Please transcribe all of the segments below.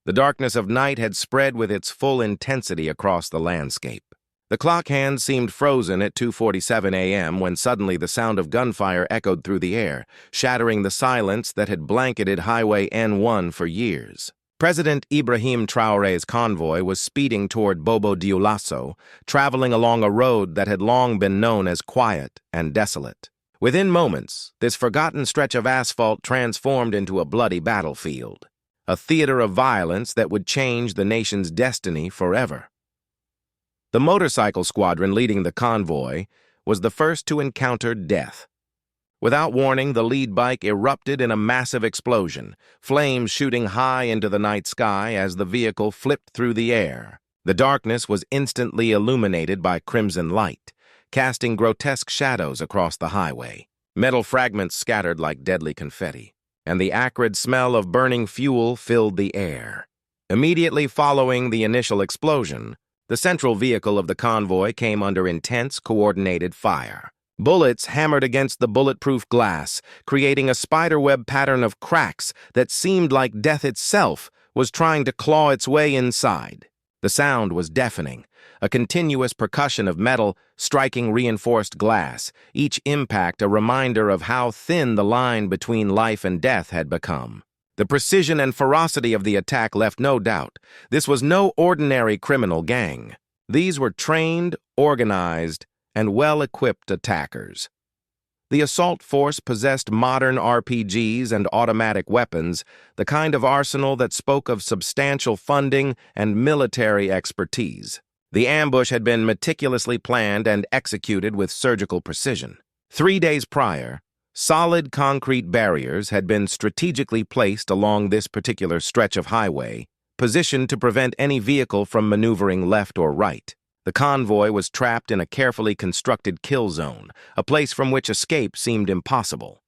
The darkness of night had spread with its full intensity across the landscape. The clock hands seemed frozen at 2:47 a.m. when suddenly the sound of gunfire echoed through the air, shattering the silence that had blanketed Highway N1 for years. President Ibrahim Traoré's convoy was speeding toward Bobo Dioulasso, traveling along a road that had long been known as quiet and desolate. Within moments, this forgotten stretch of asphalt transformed into a bloody battlefield, a theater of violence that would change the nation's destiny forever. The motorcycle squadron leading the convoy was the first to encounter death. Without warning, the lead bike erupted in a massive explosion, flames shooting high into the night sky as the vehicle flipped through the air. The darkness was instantly illuminated by crimson light, casting grotesque shadows across the highway. Metal fragments scattered like deadly confetti, and the acrid smell of burning fuel filled the air. Immediately following the initial explosion, the central vehicle of the convoy came under intense, coordinated fire. Bullets hammered against the bulletproof glass, creating a spiderweb pattern of cracks that seemed like death itself was trying to claw its way inside. The sound was deafening, a continuous percussion of metal striking reinforced glass, each impact a reminder of how thin the line between life and death had become. The precision and ferocity of the attack left no doubt. This was no ordinary criminal gang. These were trained, organized, and well-equipped attackers. The assault force possessed modern RPGs and automatic weapons, the kind of arsenal that spoke of substantial funding and military expertise. The ambush had been meticulously planned and executed with surgical precision. 3 days prior, solid concrete barriers had been strategically placed along this particular stretch of highway, positioned to prevent any vehicle from maneuvering left or right. The convoy was trapped in a carefully constructed kill zone, a place from which escape seemed impossible.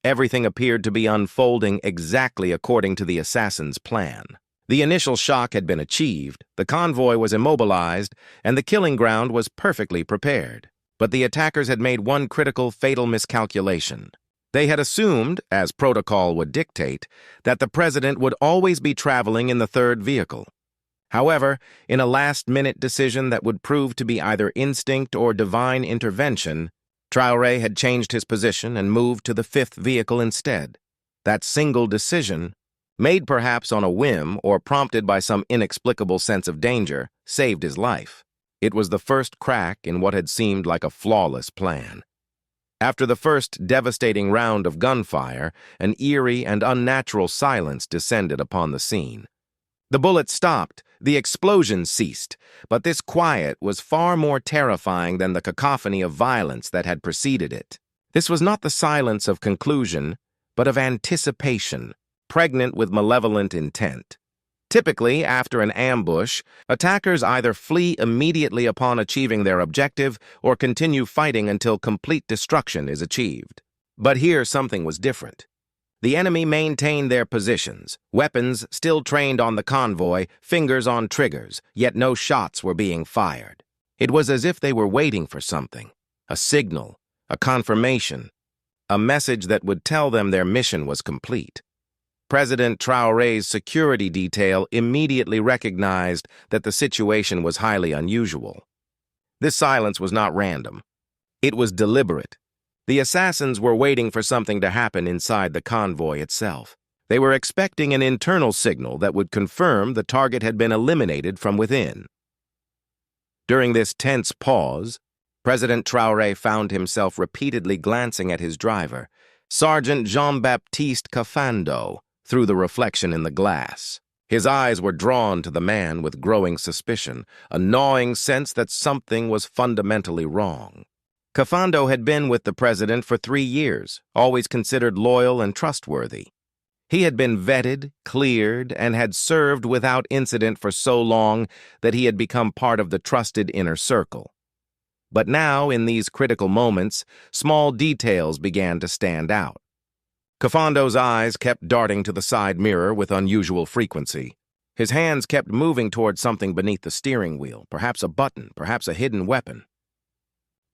Everything appeared to be unfolding exactly according to the assassin's plan. The initial shock had been achieved, the convoy was immobilized, and the killing ground was perfectly prepared. But the attackers had made one critical, fatal miscalculation. They had assumed, as protocol would dictate, that the president would always be traveling in the third vehicle. However, in a last-minute decision that would prove to be either instinct or divine intervention, Traoré had changed his position and moved to the fifth vehicle instead. That single decision, made perhaps on a whim or prompted by some inexplicable sense of danger, saved his life. It was the first crack in what had seemed like a flawless plan. After the first devastating round of gunfire, an eerie and unnatural silence descended upon the scene. The bullets stopped, the explosion ceased, but this quiet was far more terrifying than the cacophony of violence that had preceded it. This was not the silence of conclusion, but of anticipation, pregnant with malevolent intent. Typically, after an ambush, attackers either flee immediately upon achieving their objective or continue fighting until complete destruction is achieved. But here something was different. The enemy maintained their positions, weapons still trained on the convoy, fingers on triggers, yet no shots were being fired. It was as if they were waiting for something, a signal, a confirmation, a message that would tell them their mission was complete. President Traoré's security detail immediately recognized that the situation was highly unusual. This silence was not random. It was deliberate. The assassins were waiting for something to happen inside the convoy itself. They were expecting an internal signal that would confirm the target had been eliminated from within. During this tense pause, President Traoré found himself repeatedly glancing at his driver, Sergeant Jean-Baptiste Cafando, through the reflection in the glass. His eyes were drawn to the man with growing suspicion, a gnawing sense that something was fundamentally wrong. Cafando had been with the president for 3 years, always considered loyal and trustworthy. He had been vetted, cleared, and had served without incident for so long that he had become part of the trusted inner circle. But now, in these critical moments, small details began to stand out. Cafando's eyes kept darting to the side mirror with unusual frequency. His hands kept moving toward something beneath the steering wheel, perhaps a button, perhaps a hidden weapon.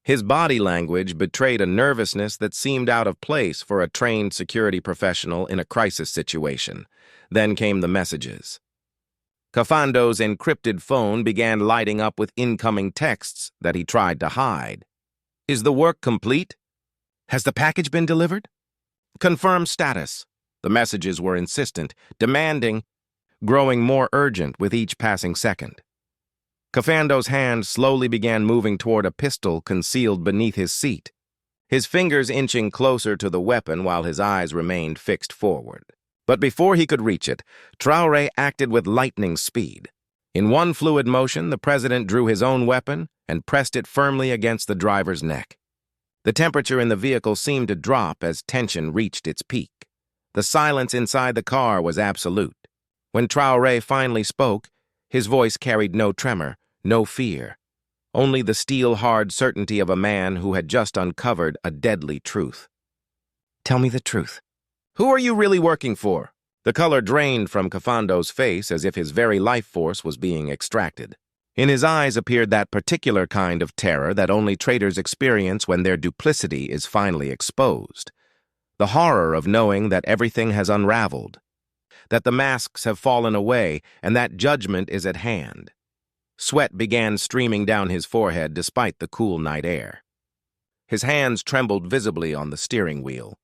His body language betrayed a nervousness that seemed out of place for a trained security professional in a crisis situation. Then came the messages. Cafando's encrypted phone began lighting up with incoming texts that he tried to hide. Is the work complete? Has the package been delivered? Confirm status. The messages were insistent, demanding, growing more urgent with each passing second. Cafando's hand slowly began moving toward a pistol concealed beneath his seat, his fingers inching closer to the weapon while his eyes remained fixed forward. But before he could reach it, Traoré acted with lightning speed. In one fluid motion, the president drew his own weapon and pressed it firmly against the driver's neck. The temperature in the vehicle seemed to drop as tension reached its peak. The silence inside the car was absolute. When Traoré finally spoke, his voice carried no tremor, no fear, only the steel-hard certainty of a man who had just uncovered a deadly truth. Tell me the truth. Who are you really working for? The color drained from Cafando's face as if his very life force was being extracted. In his eyes appeared that particular kind of terror that only traitors experience when their duplicity is finally exposed. The horror of knowing that everything has unraveled, that the masks have fallen away, and that judgment is at hand. Sweat began streaming down his forehead despite the cool night air. His hands trembled visibly on the steering wheel.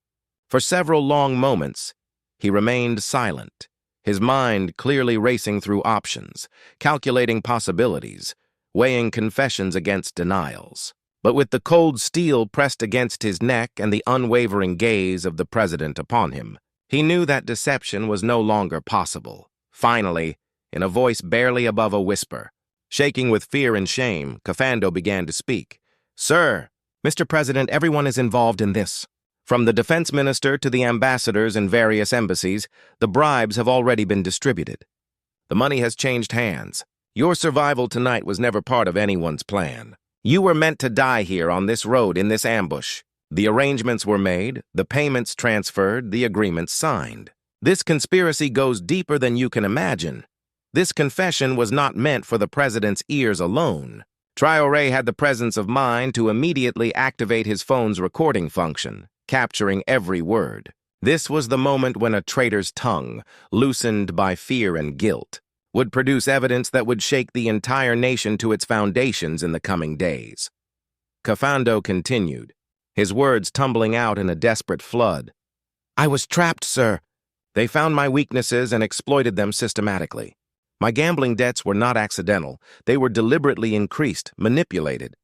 For several long moments, he remained silent, his mind clearly racing through options, calculating possibilities, weighing confessions against denials. But with the cold steel pressed against his neck and the unwavering gaze of the president upon him, he knew that deception was no longer possible. Finally, in a voice barely above a whisper, shaking with fear and shame, Cafando began to speak. Sir, Mr. President, everyone is involved in this. From the defense minister to the ambassadors in various embassies, the bribes have already been distributed. The money has changed hands. Your survival tonight was never part of anyone's plan. You were meant to die here on this road in this ambush. The arrangements were made, the payments transferred, the agreements signed. This conspiracy goes deeper than you can imagine. This confession was not meant for the president's ears alone. Traoré had the presence of mind to immediately activate his phone's recording function, capturing every word. This was the moment when a traitor's tongue, loosened by fear and guilt, would produce evidence that would shake the entire nation to its foundations in the coming days. Cafando continued, his words tumbling out in a desperate flood. I was trapped, sir. They found my weaknesses and exploited them systematically. My gambling debts were not accidental. They were deliberately increased, manipulated.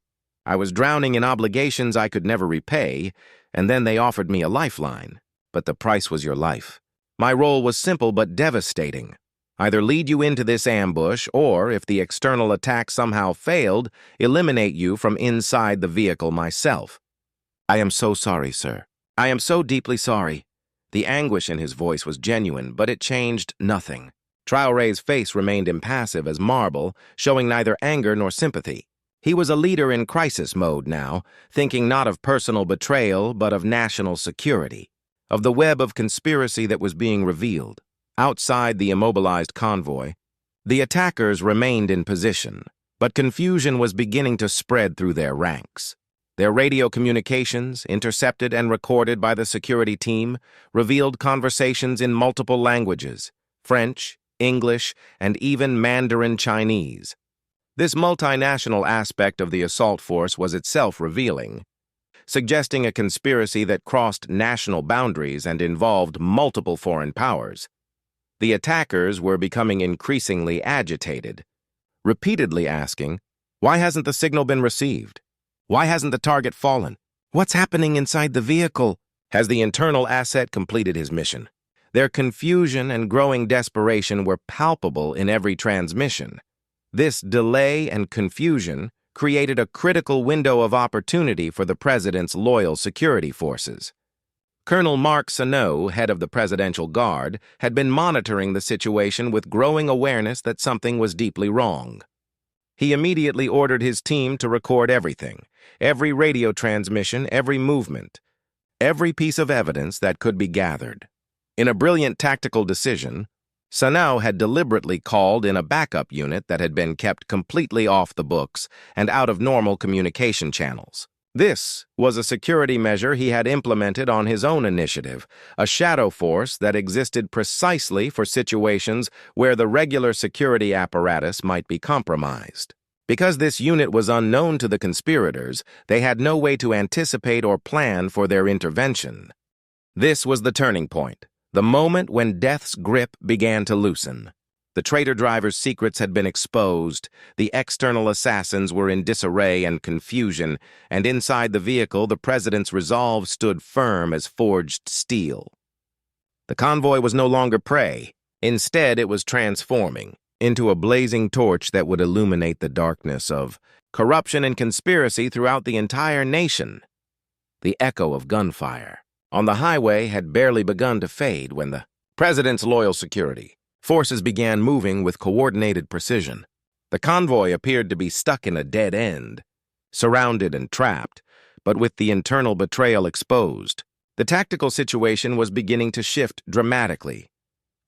I was drowning in obligations I could never repay, and then they offered me a lifeline. But the price was your life. My role was simple but devastating. Either lead you into this ambush, or, if the external attack somehow failed, eliminate you from inside the vehicle myself. I am so sorry, sir. I am so deeply sorry. The anguish in his voice was genuine, but it changed nothing. Traoré's face remained impassive as marble, showing neither anger nor sympathy. He was a leader in crisis mode now, thinking not of personal betrayal, but of national security, of the web of conspiracy that was being revealed. Outside the immobilized convoy, the attackers remained in position, but confusion was beginning to spread through their ranks. Their radio communications, intercepted and recorded by the security team, revealed conversations in multiple languages: French, English, and even Mandarin Chinese. This multinational aspect of the assault force was itself revealing, suggesting a conspiracy that crossed national boundaries and involved multiple foreign powers. The attackers were becoming increasingly agitated, repeatedly asking, why hasn't the signal been received? Why hasn't the target fallen? What's happening inside the vehicle? Has the internal asset completed his mission? Their confusion and growing desperation were palpable in every transmission. This delay and confusion created a critical window of opportunity for the president's loyal security forces. Colonel Marc Sano, head of the Presidential Guard, had been monitoring the situation with growing awareness that something was deeply wrong. He immediately ordered his team to record everything, every radio transmission, every movement, every piece of evidence that could be gathered. In a brilliant tactical decision, Sano had deliberately called in a backup unit that had been kept completely off the books and out of normal communication channels. This was a security measure he had implemented on his own initiative, a shadow force that existed precisely for situations where the regular security apparatus might be compromised. Because this unit was unknown to the conspirators, they had no way to anticipate or plan for their intervention. This was the turning point, the moment when death's grip began to loosen. The traitor driver's secrets had been exposed, the external assassins were in disarray and confusion, and inside the vehicle the president's resolve stood firm as forged steel. The convoy was no longer prey. Instead, it was transforming into a blazing torch that would illuminate the darkness of corruption and conspiracy throughout the entire nation. The echo of gunfire on the highway had barely begun to fade when the president's loyal security forces began moving with coordinated precision. The convoy appeared to be stuck in a dead end, surrounded and trapped, but with the internal betrayal exposed. The tactical situation was beginning to shift dramatically.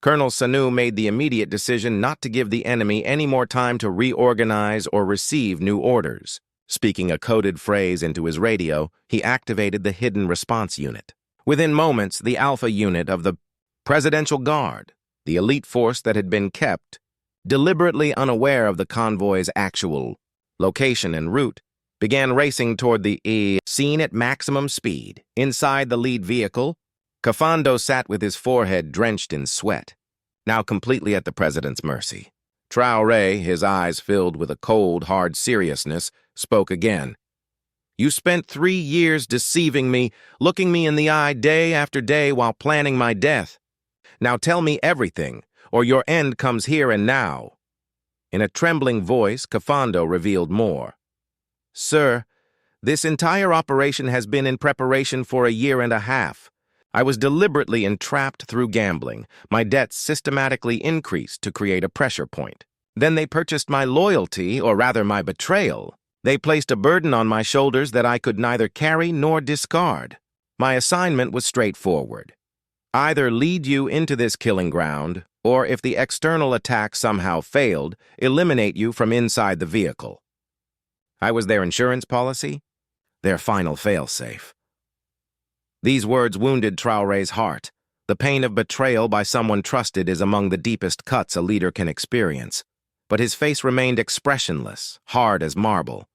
Colonel Sanu made the immediate decision not to give the enemy any more time to reorganize or receive new orders. Speaking a coded phrase into his radio, he activated the hidden response unit. Within moments, the Alpha unit of the Presidential Guard, the elite force that had been kept, deliberately unaware of the convoy's actual location and route, began racing toward the scene at maximum speed. Inside the lead vehicle, Cafando sat with his forehead drenched in sweat, now completely at the president's mercy. Traoré, his eyes filled with a cold, hard seriousness, spoke again. "You spent 3 years deceiving me, looking me in the eye day after day while planning my death. Now tell me everything, or your end comes here and now." In a trembling voice, Cafando revealed more. "Sir, this entire operation has been in preparation for 1.5 years. I was deliberately entrapped through gambling. My debts systematically increased to create a pressure point. Then they purchased my loyalty, or rather my betrayal. They placed a burden on my shoulders that I could neither carry nor discard. My assignment was straightforward. Either lead you into this killing ground, or if the external attack somehow failed, eliminate you from inside the vehicle. I was their insurance policy, their final fail-safe." These words wounded Traoré's heart. The pain of betrayal by someone trusted is among the deepest cuts a leader can experience. But his face remained expressionless, hard as marble.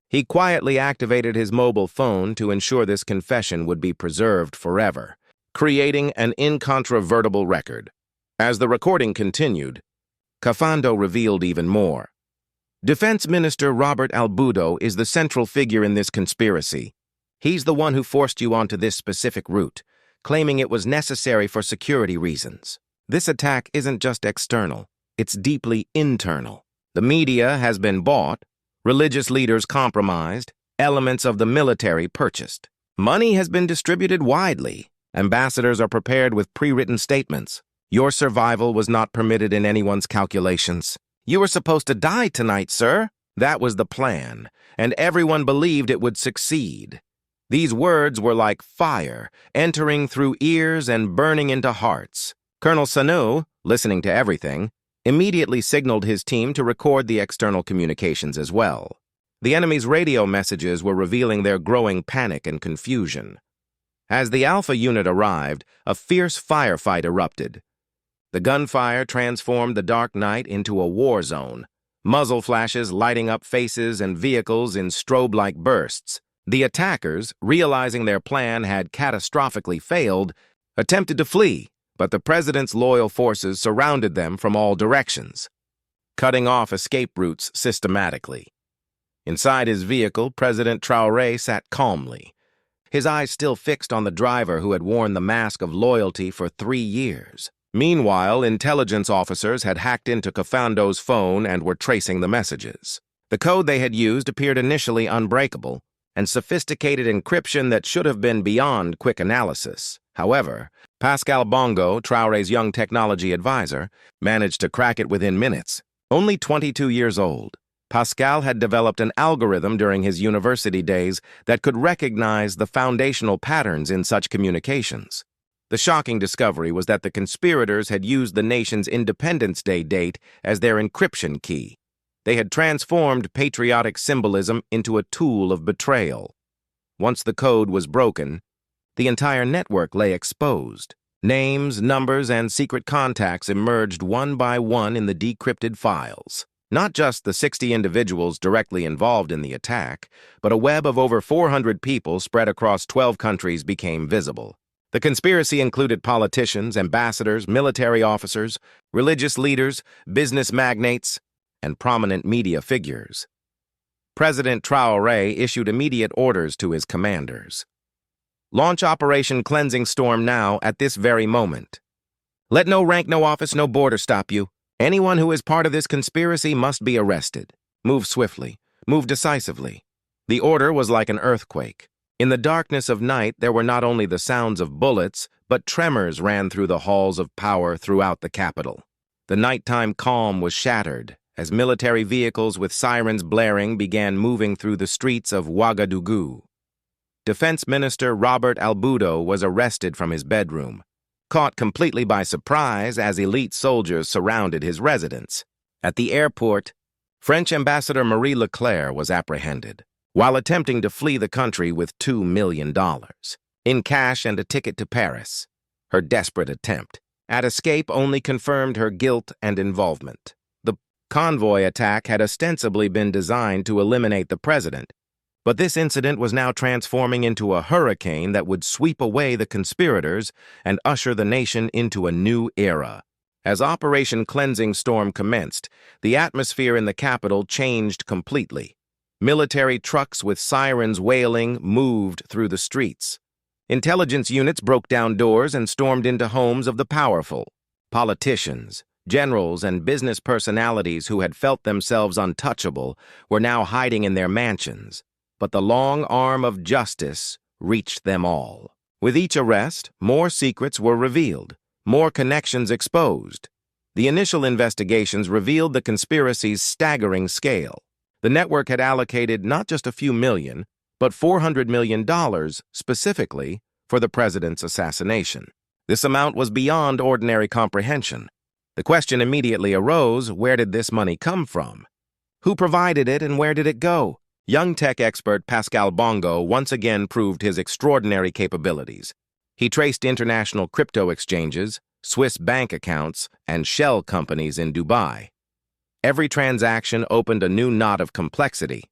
He quietly activated his mobile phone to ensure this confession would be preserved forever, creating an incontrovertible record. As the recording continued, Cafando revealed even more. Defense Minister Robert Albudo is the central figure in this conspiracy. He's the one who forced you onto this specific route, claiming it was necessary for security reasons. This attack isn't just external, it's deeply internal. The media has been bought, religious leaders compromised, elements of the military purchased. Money has been distributed widely. Ambassadors are prepared with pre-written statements. Your survival was not permitted in anyone's calculations. You were supposed to die tonight, sir. That was the plan, and everyone believed it would succeed. These words were like fire, entering through ears and burning into hearts. Colonel Sanu, listening to everything, immediately signaled his team to record the external communications as well. The enemy's radio messages were revealing their growing panic and confusion. As the Alpha unit arrived, a fierce firefight erupted. The gunfire transformed the dark night into a war zone, muzzle flashes lighting up faces and vehicles in strobe-like bursts. The attackers, realizing their plan had catastrophically failed, attempted to flee, but the president's loyal forces surrounded them from all directions, cutting off escape routes systematically. Inside his vehicle, President Traoré sat calmly, his eyes still fixed on the driver who had worn the mask of loyalty for 3 years. Meanwhile, intelligence officers had hacked into Cafando's phone and were tracing the messages. The code they had used appeared initially unbreakable, and sophisticated encryption that should have been beyond quick analysis. However, Pascal Bongo, Traoré's young technology advisor, managed to crack it within minutes. Only 22 years old, Pascal had developed an algorithm during his university days that could recognize the foundational patterns in such communications. The shocking discovery was that the conspirators had used the nation's Independence Day date as their encryption key. They had transformed patriotic symbolism into a tool of betrayal. Once the code was broken, the entire network lay exposed. Names, numbers, and secret contacts emerged one by one in the decrypted files. Not just the 60 individuals directly involved in the attack, but a web of over 400 people spread across 12 countries became visible. The conspiracy included politicians, ambassadors, military officers, religious leaders, business magnates, and prominent media figures. President Traoré issued immediate orders to his commanders. Launch Operation Cleansing Storm now, at this very moment. Let no rank, no office, no border stop you. Anyone who is part of this conspiracy must be arrested. Move swiftly. Move decisively. The order was like an earthquake. In the darkness of night, there were not only the sounds of bullets, but tremors ran through the halls of power throughout the capital. The nighttime calm was shattered as military vehicles with sirens blaring began moving through the streets of Ouagadougou. Defense Minister Robert Albudo was arrested from his bedroom, caught completely by surprise as elite soldiers surrounded his residence. At the airport, French Ambassador Marie Leclerc was apprehended while attempting to flee the country with $2 million in cash and a ticket to Paris. Her desperate attempt at escape only confirmed her guilt and involvement. The convoy attack had ostensibly been designed to eliminate the president, but this incident was now transforming into a hurricane that would sweep away the conspirators and usher the nation into a new era. As Operation Cleansing Storm commenced, the atmosphere in the capital changed completely. Military trucks with sirens wailing moved through the streets. Intelligence units broke down doors and stormed into homes of the powerful. Politicians, generals, and business personalities who had felt themselves untouchable were now hiding in their mansions. But the long arm of justice reached them all. With each arrest, more secrets were revealed, more connections exposed. The initial investigations revealed the conspiracy's staggering scale. The network had allocated not just a few million, but $400 million specifically for the president's assassination. This amount was beyond ordinary comprehension. The question immediately arose, where did this money come from? Who provided it and where did it go? Young tech expert Pascal Bongo once again proved his extraordinary capabilities. He traced international crypto exchanges, Swiss bank accounts, and shell companies in Dubai. Every transaction opened a new knot of complexity.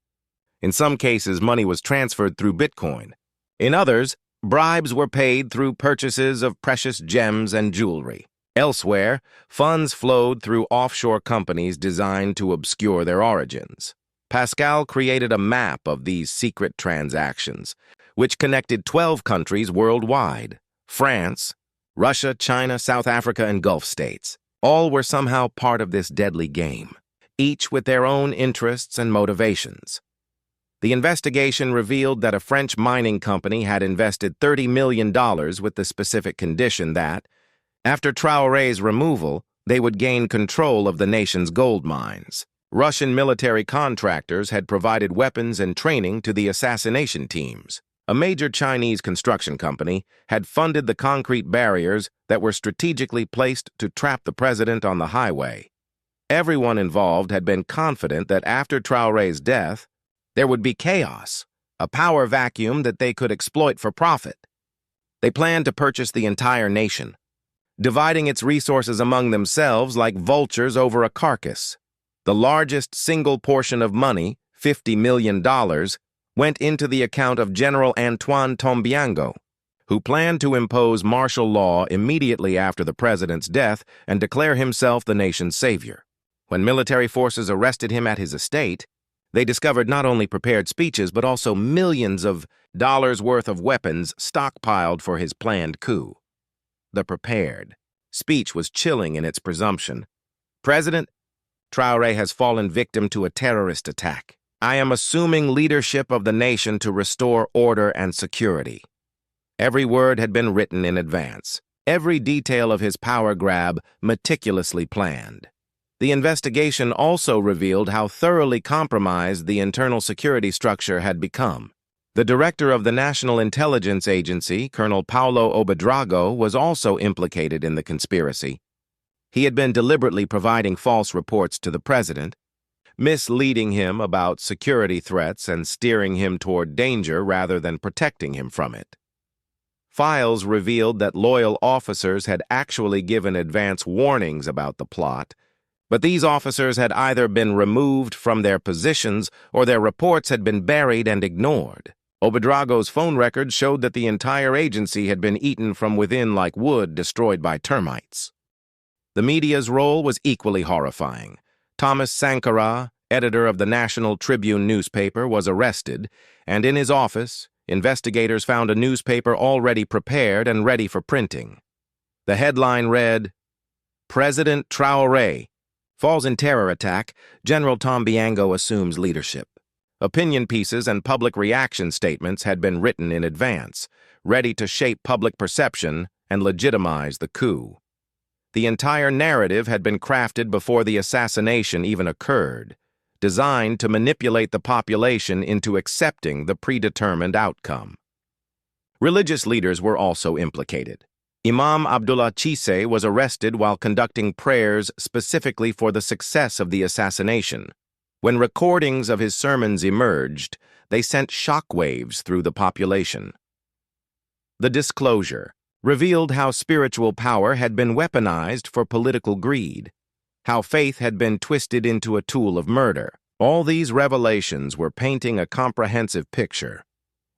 In some cases, money was transferred through Bitcoin. In others, bribes were paid through purchases of precious gems and jewelry. Elsewhere, funds flowed through offshore companies designed to obscure their origins. Pascal created a map of these secret transactions, which connected 12 countries worldwide: France, Russia, China, South Africa, and Gulf states. All were somehow part of this deadly game, each with their own interests and motivations. The investigation revealed that a French mining company had invested $30 million with the specific condition that, after Traoré's removal, they would gain control of the nation's gold mines. Russian military contractors had provided weapons and training to the assassination teams. A major Chinese construction company had funded the concrete barriers that were strategically placed to trap the president on the highway. Everyone involved had been confident that after Traoré's death, there would be chaos, a power vacuum that they could exploit for profit. They planned to purchase the entire nation, dividing its resources among themselves like vultures over a carcass. The largest single portion of money, $50 million, went into the account of General Antoine Tombiango, who planned to impose martial law immediately after the president's death and declare himself the nation's savior. When military forces arrested him at his estate, they discovered not only prepared speeches but also millions of dollars worth of weapons stockpiled for his planned coup. The prepared speech was chilling in its presumption. President Traoré has fallen victim to a terrorist attack. I am assuming leadership of the nation to restore order and security. Every word had been written in advance, every detail of his power grab meticulously planned. The investigation also revealed how thoroughly compromised the internal security structure had become. The director of the National Intelligence Agency, Colonel Paulo Obadrago, was also implicated in the conspiracy. He had been deliberately providing false reports to the president, misleading him about security threats and steering him toward danger rather than protecting him from it. Files revealed that loyal officers had actually given advance warnings about the plot, but these officers had either been removed from their positions or their reports had been buried and ignored. Ouedraogo's phone records showed that the entire agency had been eaten from within like wood destroyed by termites. The media's role was equally horrifying. Thomas Sankara, editor of the National Tribune newspaper, was arrested, and in his office, investigators found a newspaper already prepared and ready for printing. The headline read, "President Traoré falls in terror attack, General Tom Biango assumes leadership." Opinion pieces and public reaction statements had been written in advance, ready to shape public perception and legitimize the coup. The entire narrative had been crafted before the assassination even occurred, designed to manipulate the population into accepting the predetermined outcome. Religious leaders were also implicated. Imam Abdullah Cisse was arrested while conducting prayers specifically for the success of the assassination. When recordings of his sermons emerged, they sent shockwaves through the population. The disclosure revealed how spiritual power had been weaponized for political greed, how faith had been twisted into a tool of murder. All these revelations were painting a comprehensive picture.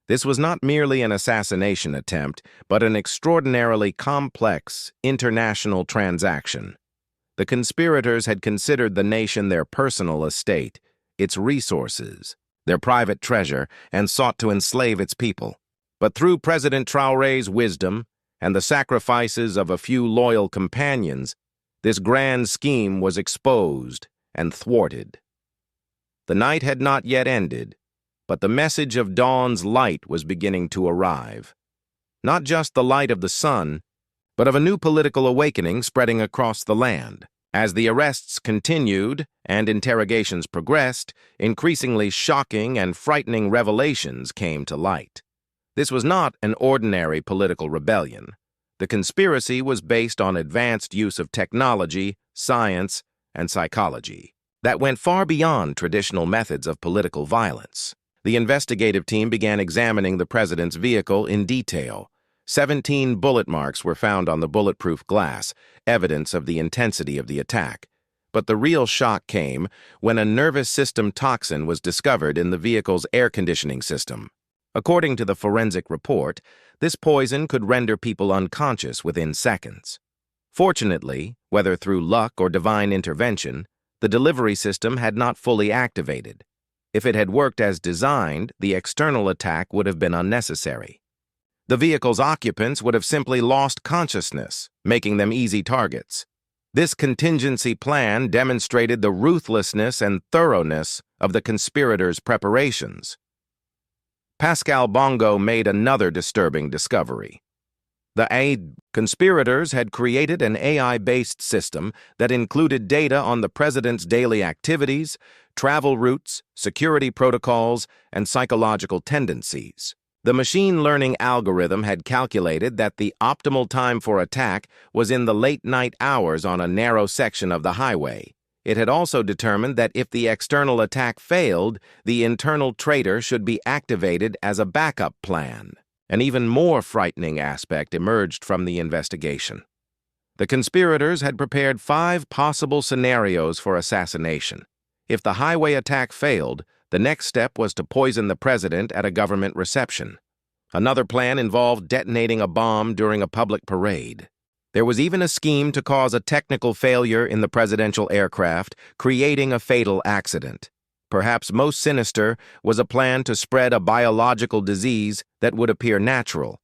This was not merely an assassination attempt, but an extraordinarily complex international transaction. The conspirators had considered the nation their personal estate, its resources, their private treasure, and sought to enslave its people. But through President Traoré's wisdom and the sacrifices of a few loyal companions, this grand scheme was exposed and thwarted. The night had not yet ended, but the message of dawn's light was beginning to arrive. Not just the light of the sun, but of a new political awakening spreading across the land. As the arrests continued and interrogations progressed, increasingly shocking and frightening revelations came to light. This was not an ordinary political rebellion. The conspiracy was based on advanced use of technology, science, and psychology that went far beyond traditional methods of political violence. The investigative team began examining the president's vehicle in detail. 17 bullet marks were found on the bulletproof glass, evidence of the intensity of the attack. But the real shock came when a nervous system toxin was discovered in the vehicle's air conditioning system. According to the forensic report, this poison could render people unconscious within seconds. Fortunately, whether through luck or divine intervention, the delivery system had not fully activated. If it had worked as designed, the external attack would have been unnecessary. The vehicle's occupants would have simply lost consciousness, making them easy targets. This contingency plan demonstrated the ruthlessness and thoroughness of the conspirators' preparations. Pascal Bongo made another disturbing discovery. The conspirators had created an AI-based system that included data on the president's daily activities, travel routes, security protocols, and psychological tendencies. The machine learning algorithm had calculated that the optimal time for attack was in the late-night hours on a narrow section of the highway. It had also determined that if the external attack failed, the internal traitor should be activated as a backup plan. An even more frightening aspect emerged from the investigation. The conspirators had prepared 5 possible scenarios for assassination. If the highway attack failed, the next step was to poison the president at a government reception. Another plan involved detonating a bomb during a public parade. There was even a scheme to cause a technical failure in the presidential aircraft, creating a fatal accident. Perhaps most sinister was a plan to spread a biological disease that would appear natural.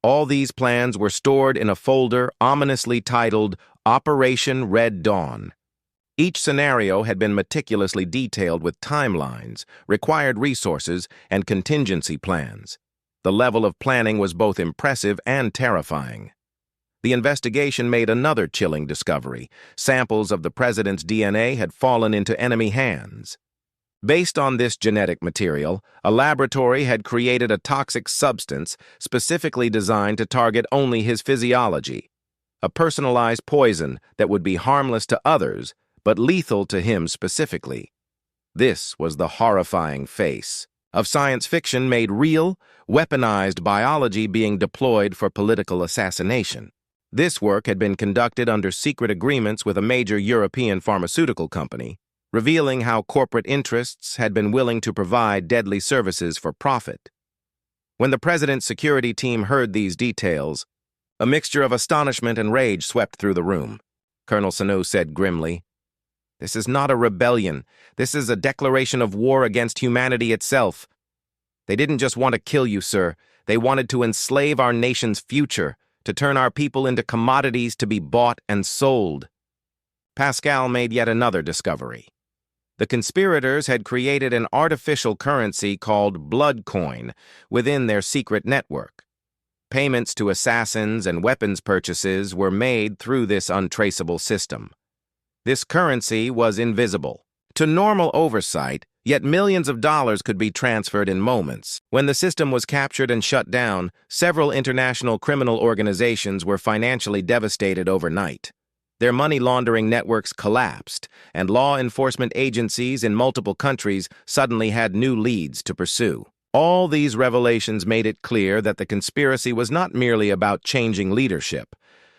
All these plans were stored in a folder ominously titled Operation Red Dawn. Each scenario had been meticulously detailed with timelines, required resources, and contingency plans. The level of planning was both impressive and terrifying. The investigation made another chilling discovery. Samples of the president's DNA had fallen into enemy hands. Based on this genetic material, a laboratory had created a toxic substance specifically designed to target only his physiology. A personalized poison that would be harmless to others, but lethal to him specifically. This was the horrifying face of science fiction made real, weaponized biology being deployed for political assassination. This work had been conducted under secret agreements with a major European pharmaceutical company, revealing how corporate interests had been willing to provide deadly services for profit. When the president's security team heard these details, a mixture of astonishment and rage swept through the room. Colonel Sanu said grimly, "This is not a rebellion. This is a declaration of war against humanity itself. They didn't just want to kill you, sir. They wanted to enslave our nation's future, to turn our people into commodities to be bought and sold." Pascal made yet another discovery. The conspirators had created an artificial currency called blood coin within their secret network. Payments to assassins and weapons purchases were made through this untraceable system. This currency was invisible to normal oversight, yet millions of dollars could be transferred in moments. When the system was captured and shut down, several international criminal organizations were financially devastated overnight. Their money laundering networks collapsed, and law enforcement agencies in multiple countries suddenly had new leads to pursue. All these revelations made it clear that the conspiracy was not merely about changing leadership.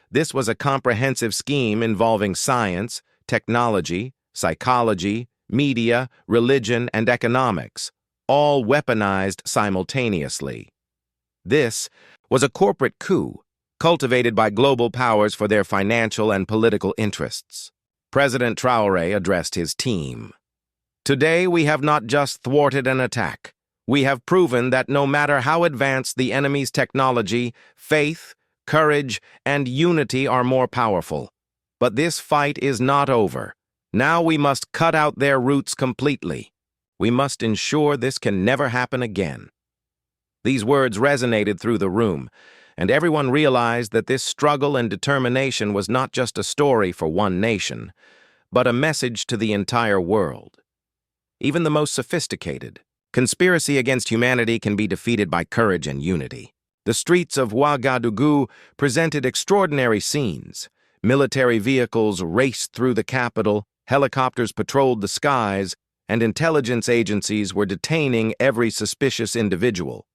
This was a comprehensive scheme involving science, technology, psychology, media, religion, and economics, all weaponized simultaneously. This was a corporate coup, cultivated by global powers for their financial and political interests. President Traoré addressed his team. "Today we have not just thwarted an attack. We have proven that no matter how advanced the enemy's technology, faith, courage, and unity are more powerful. But this fight is not over. Now we must cut out their roots completely. We must ensure this can never happen again." These words resonated through the room, and everyone realized that this struggle and determination was not just a story for one nation, but a message to the entire world. Even the most sophisticated conspiracy against humanity can be defeated by courage and unity. The streets of Ouagadougou presented extraordinary scenes. Military vehicles raced through the capital, helicopters patrolled the skies, and intelligence agencies were detaining every suspicious individual.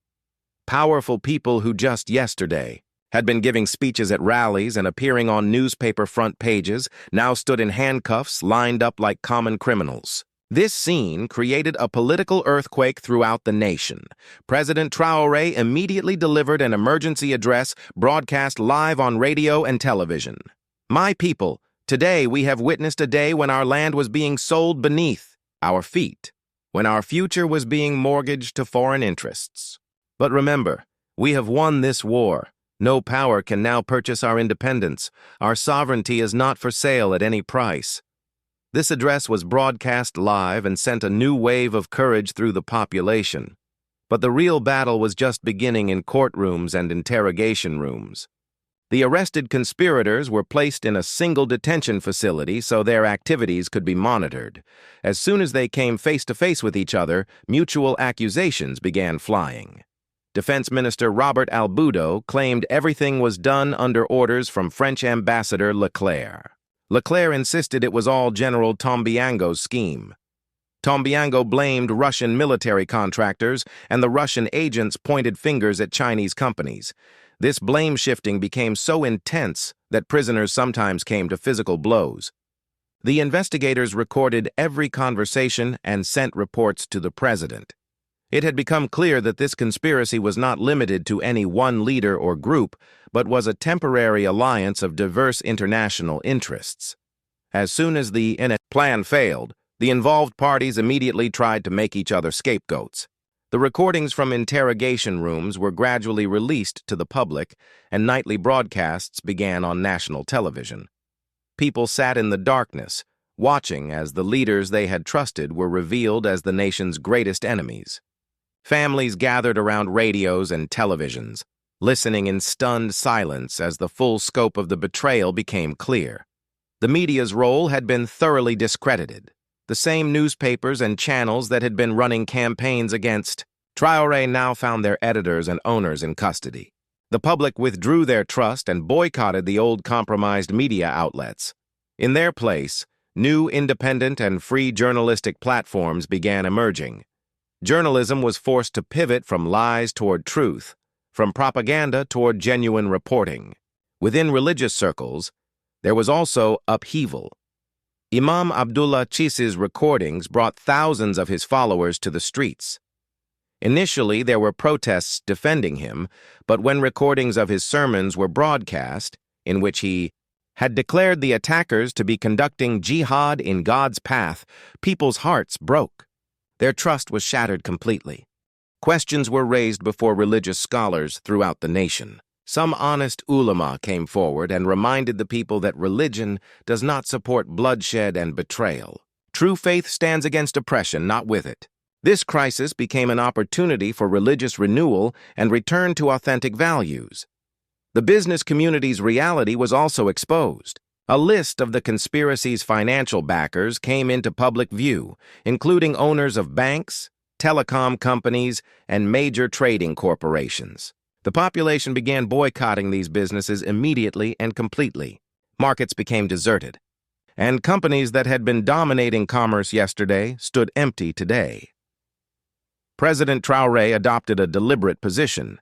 Powerful people who just yesterday had been giving speeches at rallies and appearing on newspaper front pages now stood in handcuffs, lined up like common criminals. This scene created a political earthquake throughout the nation. President Traoré immediately delivered an emergency address broadcast live on radio and television. "My people, today we have witnessed a day when our land was being sold beneath our feet, when our future was being mortgaged to foreign interests. But remember, we have won this war. No power can now purchase our independence. Our sovereignty is not for sale at any price." This address was broadcast live and sent a new wave of courage through the population. But the real battle was just beginning in courtrooms and interrogation rooms. The arrested conspirators were placed in a single detention facility so their activities could be monitored. As soon as they came face to face with each other, mutual accusations began flying. Defense Minister Robert Albudo claimed everything was done under orders from French Ambassador Leclerc. Leclerc insisted it was all General Tombiango's scheme. Tombiango blamed Russian military contractors, and the Russian agents pointed fingers at Chinese companies. This blame-shifting became so intense that prisoners sometimes came to physical blows. The investigators recorded every conversation and sent reports to the president. It had become clear that this conspiracy was not limited to any one leader or group, but was a temporary alliance of diverse international interests. As soon as the plan failed, the involved parties immediately tried to make each other scapegoats. The recordings from interrogation rooms were gradually released to the public, and nightly broadcasts began on national television. People sat in the darkness, watching as the leaders they had trusted were revealed as the nation's greatest enemies. Families gathered around radios and televisions, listening in stunned silence as the full scope of the betrayal became clear. The media's role had been thoroughly discredited. The same newspapers and channels that had been running campaigns against Traoré now found their editors and owners in custody. The public withdrew their trust and boycotted the old compromised media outlets. In their place, new independent and free journalistic platforms began emerging. Journalism was forced to pivot from lies toward truth, from propaganda toward genuine reporting. Within religious circles, there was also upheaval. Imam Abdullah Chisa's recordings brought thousands of his followers to the streets. Initially, there were protests defending him, but when recordings of his sermons were broadcast, in which he had declared the attackers to be conducting jihad in God's path, people's hearts broke. Their trust was shattered completely. Questions were raised before religious scholars throughout the nation. Some honest ulama came forward and reminded the people that religion does not support bloodshed and betrayal. True faith stands against oppression, not with it. This crisis became an opportunity for religious renewal and return to authentic values. The business community's reality was also exposed. A list of the conspiracy's financial backers came into public view, including owners of banks, telecom companies, and major trading corporations. The population began boycotting these businesses immediately and completely. Markets became deserted, and companies that had been dominating commerce yesterday stood empty today. President Traoré adopted a deliberate position.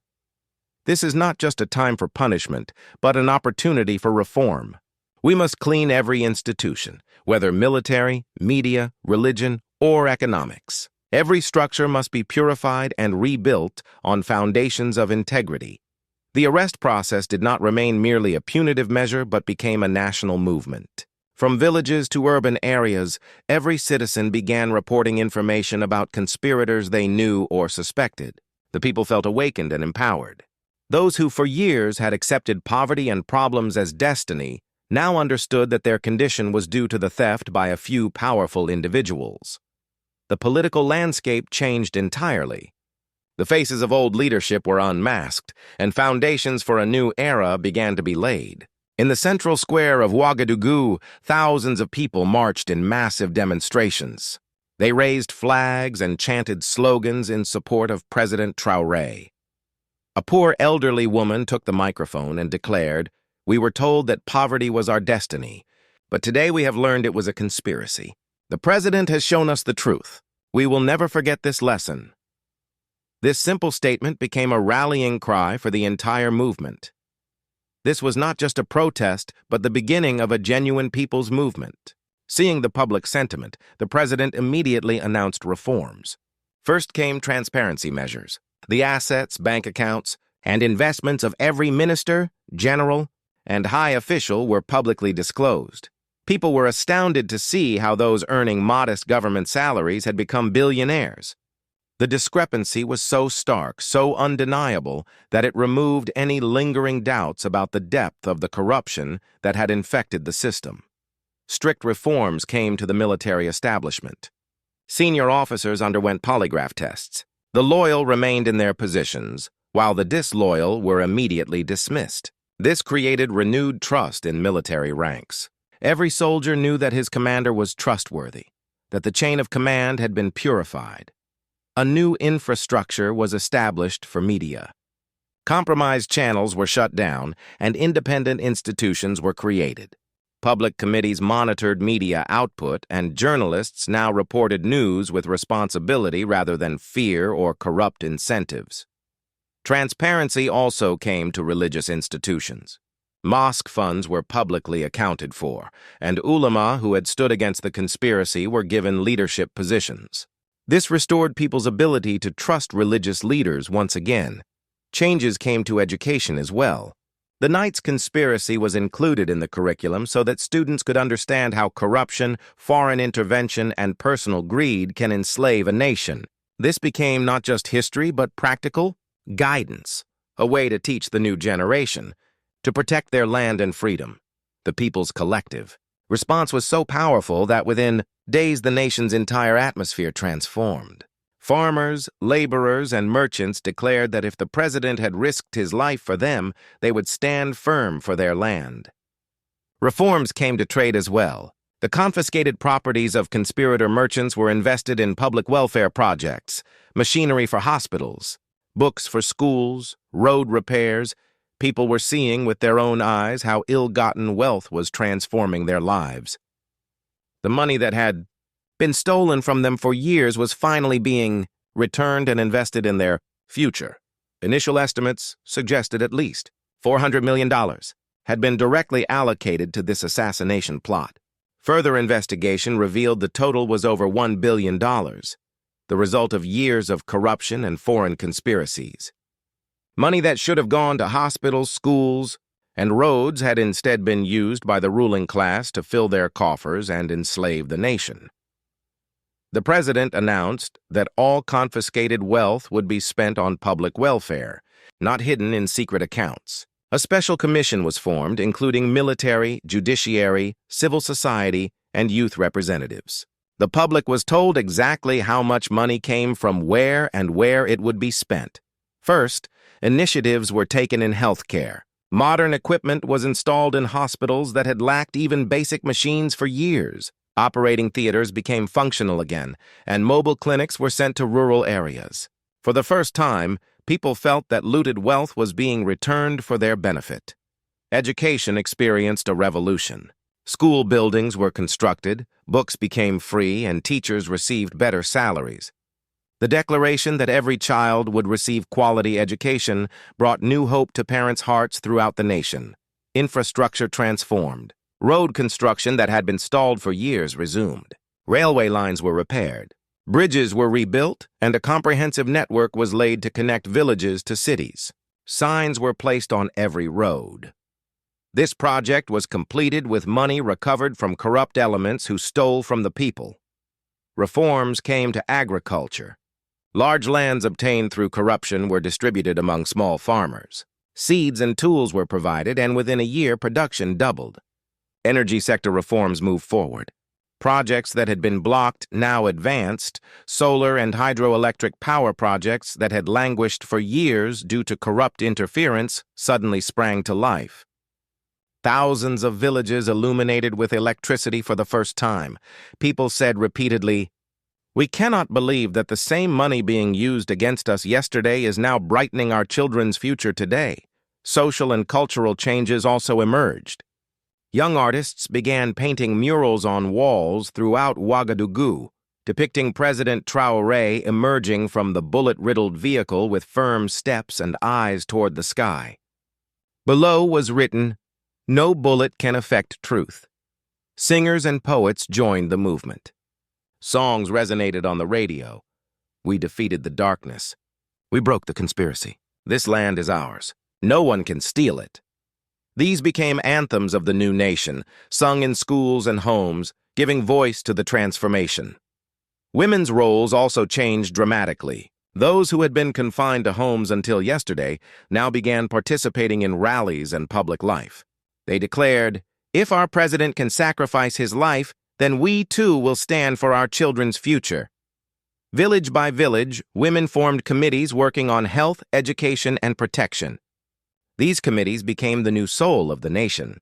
This is not just a time for punishment, but an opportunity for reform. We must clean every institution, whether military, media, religion, or economics. Every structure must be purified and rebuilt on foundations of integrity. The arrest process did not remain merely a punitive measure but became a national movement. From villages to urban areas, every citizen began reporting information about conspirators they knew or suspected. The people felt awakened and empowered. Those who for years had accepted poverty and problems as destiny now understood that their condition was due to the theft by a few powerful individuals. The political landscape changed entirely. The faces of old leadership were unmasked, and foundations for a new era began to be laid. In the central square of Ouagadougou, thousands of people marched in massive demonstrations. They raised flags and chanted slogans in support of President Traoré. A poor elderly woman took the microphone and declared, "We were told that poverty was our destiny, but today we have learned it was a conspiracy. The president has shown us the truth. We will never forget this lesson." This simple statement became a rallying cry for the entire movement. This was not just a protest, but the beginning of a genuine people's movement. Seeing the public sentiment, the president immediately announced reforms. First came transparency measures. The assets, bank accounts, and investments of every minister, general, and high official were publicly disclosed. People were astounded to see how those earning modest government salaries had become billionaires. The discrepancy was so stark, so undeniable, that it removed any lingering doubts about the depth of the corruption that had infected the system. Strict reforms came to the military establishment. Senior officers underwent polygraph tests. The loyal remained in their positions, while the disloyal were immediately dismissed. This created renewed trust in military ranks. Every soldier knew that his commander was trustworthy, that the chain of command had been purified. A new infrastructure was established for media. Compromised channels were shut down, and independent institutions were created. Public committees monitored media output, and journalists now reported news with responsibility rather than fear or corrupt incentives. Transparency also came to religious institutions. Mosque funds were publicly accounted for, and ulama who had stood against the conspiracy were given leadership positions. This restored people's ability to trust religious leaders once again. Changes came to education as well. The Knights conspiracy was included in the curriculum so that students could understand how corruption, foreign intervention, and personal greed can enslave a nation. This became not just history but practical guidance, a way to teach the new generation to protect their land and freedom. The people's collective response was so powerful that within days the nation's entire atmosphere transformed. Farmers, laborers, and merchants declared that if the president had risked his life for them, they would stand firm for their land. Reforms came to trade as well. The confiscated properties of conspirator merchants were invested in public welfare projects, machinery for hospitals, books for schools, road repairs. People were seeing with their own eyes how ill-gotten wealth was transforming their lives. The money that had been stolen from them for years was finally being returned and invested in their future. Initial estimates suggested at least $400 million had been directly allocated to this assassination plot. Further investigation revealed the total was over $1 billion, the result of years of corruption and foreign conspiracies. Money that should have gone to hospitals, schools, and roads had instead been used by the ruling class to fill their coffers and enslave the nation. The president announced that all confiscated wealth would be spent on public welfare, not hidden in secret accounts. A special commission was formed, including military, judiciary, civil society, and youth representatives. The public was told exactly how much money came from where and where it would be spent. First, initiatives were taken in healthcare. Modern equipment was installed in hospitals that had lacked even basic machines for years. Operating theaters became functional again, and mobile clinics were sent to rural areas. For the first time, people felt that looted wealth was being returned for their benefit. Education experienced a revolution. School buildings were constructed, books became free, and teachers received better salaries. The declaration that every child would receive quality education brought new hope to parents' hearts throughout the nation. Infrastructure transformed. Road construction that had been stalled for years resumed. Railway lines were repaired. Bridges were rebuilt, and a comprehensive network was laid to connect villages to cities. Signs were placed on every road. This project was completed with money recovered from corrupt elements who stole from the people. Reforms came to agriculture. Large lands obtained through corruption were distributed among small farmers. Seeds and tools were provided, and within a year, production doubled. Energy sector reforms moved forward. Projects that had been blocked now advanced. Solar and hydroelectric power projects that had languished for years due to corrupt interference suddenly sprang to life. Thousands of villages illuminated with electricity for the first time. People said repeatedly, "We cannot believe that the same money being used against us yesterday is now brightening our children's future today." Social and cultural changes also emerged. Young artists began painting murals on walls throughout Ouagadougou, depicting President Traoré emerging from the bullet-riddled vehicle with firm steps and eyes toward the sky. Below was written, "No bullet can affect truth." Singers and poets joined the movement. Songs resonated on the radio. "We defeated the darkness. We broke the conspiracy. This land is ours. No one can steal it." These became anthems of the new nation, sung in schools and homes, giving voice to the transformation. Women's roles also changed dramatically. Those who had been confined to homes until yesterday now began participating in rallies and public life. They declared, "If our president can sacrifice his life, then we too will stand for our children's future." Village by village, women formed committees working on health, education, and protection. These committees became the new soul of the nation.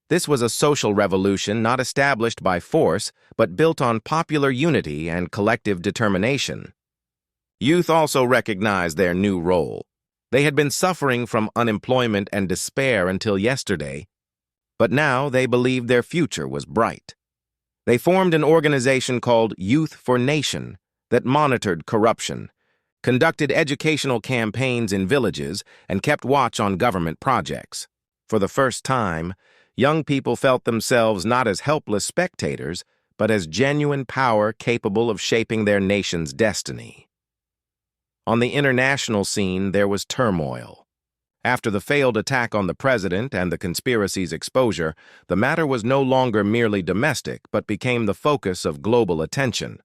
This was a social revolution not established by force, but built on popular unity and collective determination. Youth also recognized their new role. They had been suffering from unemployment and despair until yesterday, but now they believed their future was bright. They formed an organization called Youth for Nation that monitored corruption, conducted educational campaigns in villages, and kept watch on government projects. For the first time, young people felt themselves not as helpless spectators, but as genuine power capable of shaping their nation's destiny. On the international scene, there was turmoil. After the failed attack on the president and the conspiracy's exposure, the matter was no longer merely domestic, but became the focus of global attention.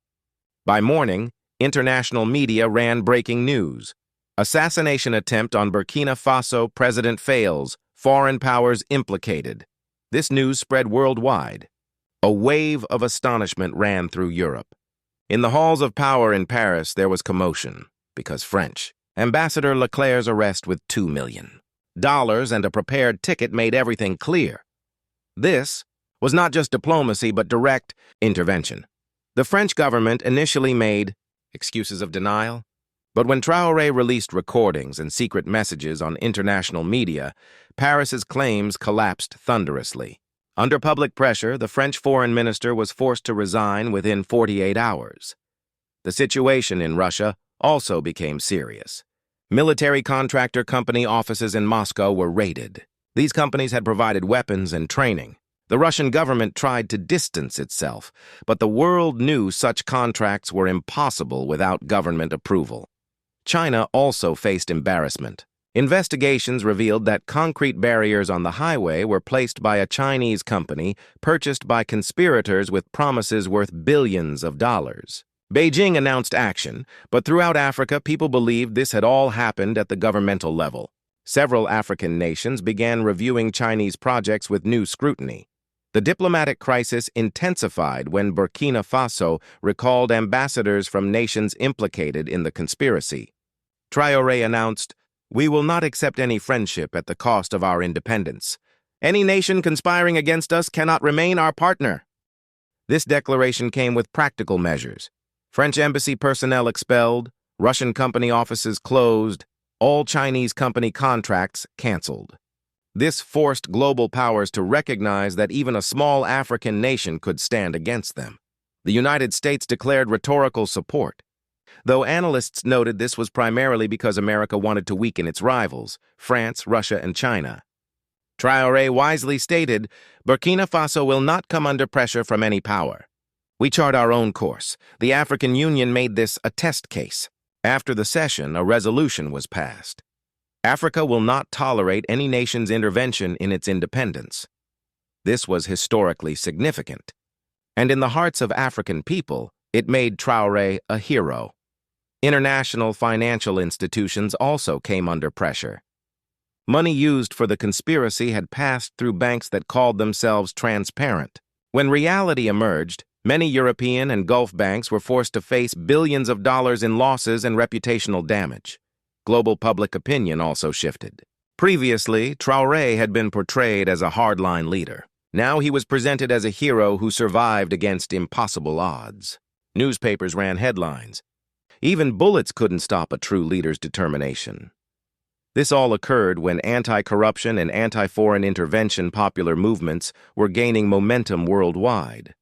By morning, international media ran breaking news. Assassination attempt on Burkina Faso president fails. Foreign powers implicated. This news spread worldwide. A wave of astonishment ran through Europe. In the halls of power in Paris, there was commotion, because French. Ambassador Leclerc's arrest with $2 million and a prepared ticket made everything clear. This was not just diplomacy, but direct intervention. The French government initially made excuses of denial, but when Traoré released recordings and secret messages on international media, Paris's claims collapsed thunderously. Under public pressure, the French foreign minister was forced to resign within 48 hours. The situation in Russia also became serious. Military contractor company offices in Moscow were raided. These companies had provided weapons and training. The Russian government tried to distance itself, but the world knew such contracts were impossible without government approval. China also faced embarrassment. Investigations revealed that concrete barriers on the highway were placed by a Chinese company purchased by conspirators with promises worth billions of dollars. Beijing announced action, but throughout Africa, people believed this had all happened at the governmental level. Several African nations began reviewing Chinese projects with new scrutiny. The diplomatic crisis intensified when Burkina Faso recalled ambassadors from nations implicated in the conspiracy. Traoré announced, "We will not accept any friendship at the cost of our independence. Any nation conspiring against us cannot remain our partner." This declaration came with practical measures. French embassy personnel expelled, Russian company offices closed, all Chinese company contracts canceled. This forced global powers to recognize that even a small African nation could stand against them. The United States declared rhetorical support, though analysts noted this was primarily because America wanted to weaken its rivals, France, Russia, and China. Traoré wisely stated, "Burkina Faso will not come under pressure from any power. We chart our own course. The African Union made this a test case. After the session, a resolution was passed. Africa will not tolerate any nation's intervention in its independence." This was historically significant, and in the hearts of African people, it made Traoré a hero. International financial institutions also came under pressure. Money used for the conspiracy had passed through banks that called themselves transparent. When reality emerged, many European and Gulf banks were forced to face billions of dollars in losses and reputational damage. Global public opinion also shifted. Previously, Traoré had been portrayed as a hardline leader. Now he was presented as a hero who survived against impossible odds. Newspapers ran headlines. Even bullets couldn't stop a true leader's determination. This all occurred when anti-corruption and anti-foreign intervention popular movements were gaining momentum worldwide.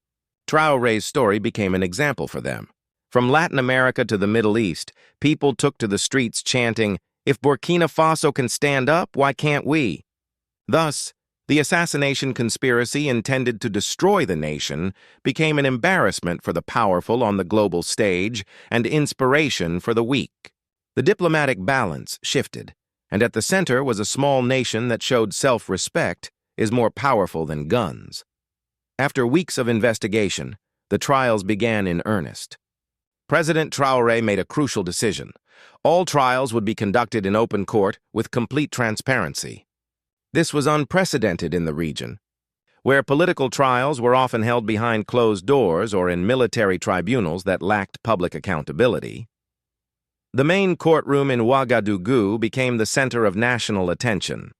Traoré's story became an example for them. From Latin America to the Middle East, people took to the streets chanting, "If Burkina Faso can stand up, why can't we?" Thus, the assassination conspiracy intended to destroy the nation became an embarrassment for the powerful on the global stage and inspiration for the weak. The diplomatic balance shifted, and at the center was a small nation that showed self-respect is more powerful than guns. After weeks of investigation, the trials began in earnest. President Traoré made a crucial decision. All trials would be conducted in open court with complete transparency. This was unprecedented in the region, where political trials were often held behind closed doors or in military tribunals that lacked public accountability. The main courtroom in Ouagadougou became the center of national attention.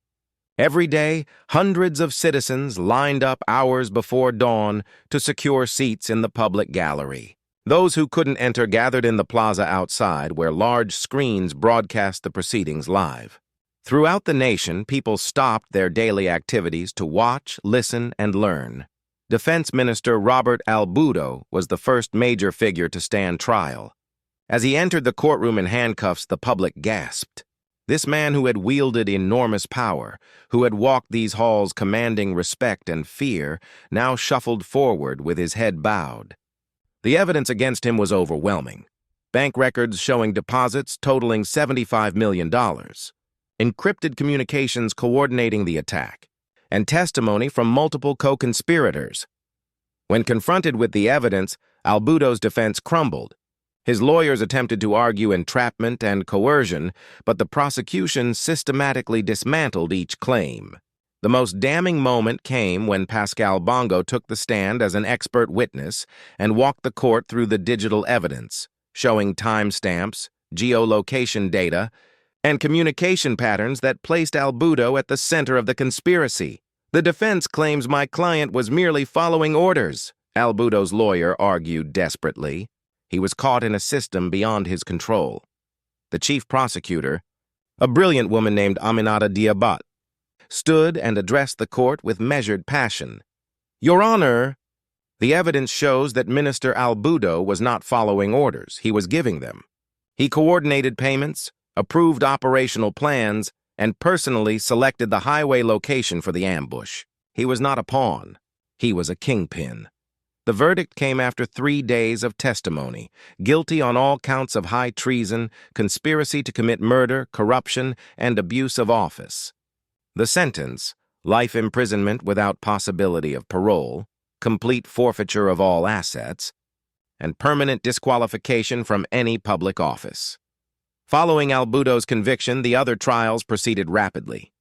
Every day, hundreds of citizens lined up hours before dawn to secure seats in the public gallery. Those who couldn't enter gathered in the plaza outside, where large screens broadcast the proceedings live. Throughout the nation, people stopped their daily activities to watch, listen, and learn. Defense Minister Robert Albudo was the first major figure to stand trial. As he entered the courtroom in handcuffs, the public gasped. This man who had wielded enormous power, who had walked these halls commanding respect and fear, now shuffled forward with his head bowed. The evidence against him was overwhelming. Bank records showing deposits totaling $75 million, encrypted communications coordinating the attack, and testimony from multiple co-conspirators. When confronted with the evidence, Albudo's defense crumbled. His lawyers attempted to argue entrapment and coercion, but the prosecution systematically dismantled each claim. The most damning moment came when Pascal Bongo took the stand as an expert witness and walked the court through the digital evidence, showing timestamps, geolocation data, and communication patterns that placed Albudo at the center of the conspiracy. "The defense claims my client was merely following orders," Albudo's lawyer argued desperately. He was caught in a system beyond his control. The chief prosecutor, a brilliant woman named Aminata Diabat, stood and addressed the court with measured passion. Your Honor, the evidence shows that Minister Albudo was not following orders. He was giving them. He coordinated payments, approved operational plans, and personally selected the highway location for the ambush. He was not a pawn. He was a kingpin. The verdict came after 3 days of testimony, guilty on all counts of high treason, conspiracy to commit murder, corruption, and abuse of office. The sentence, life imprisonment without possibility of parole, complete forfeiture of all assets, and permanent disqualification from any public office. Following Albudo's conviction, the other trials proceeded rapidly.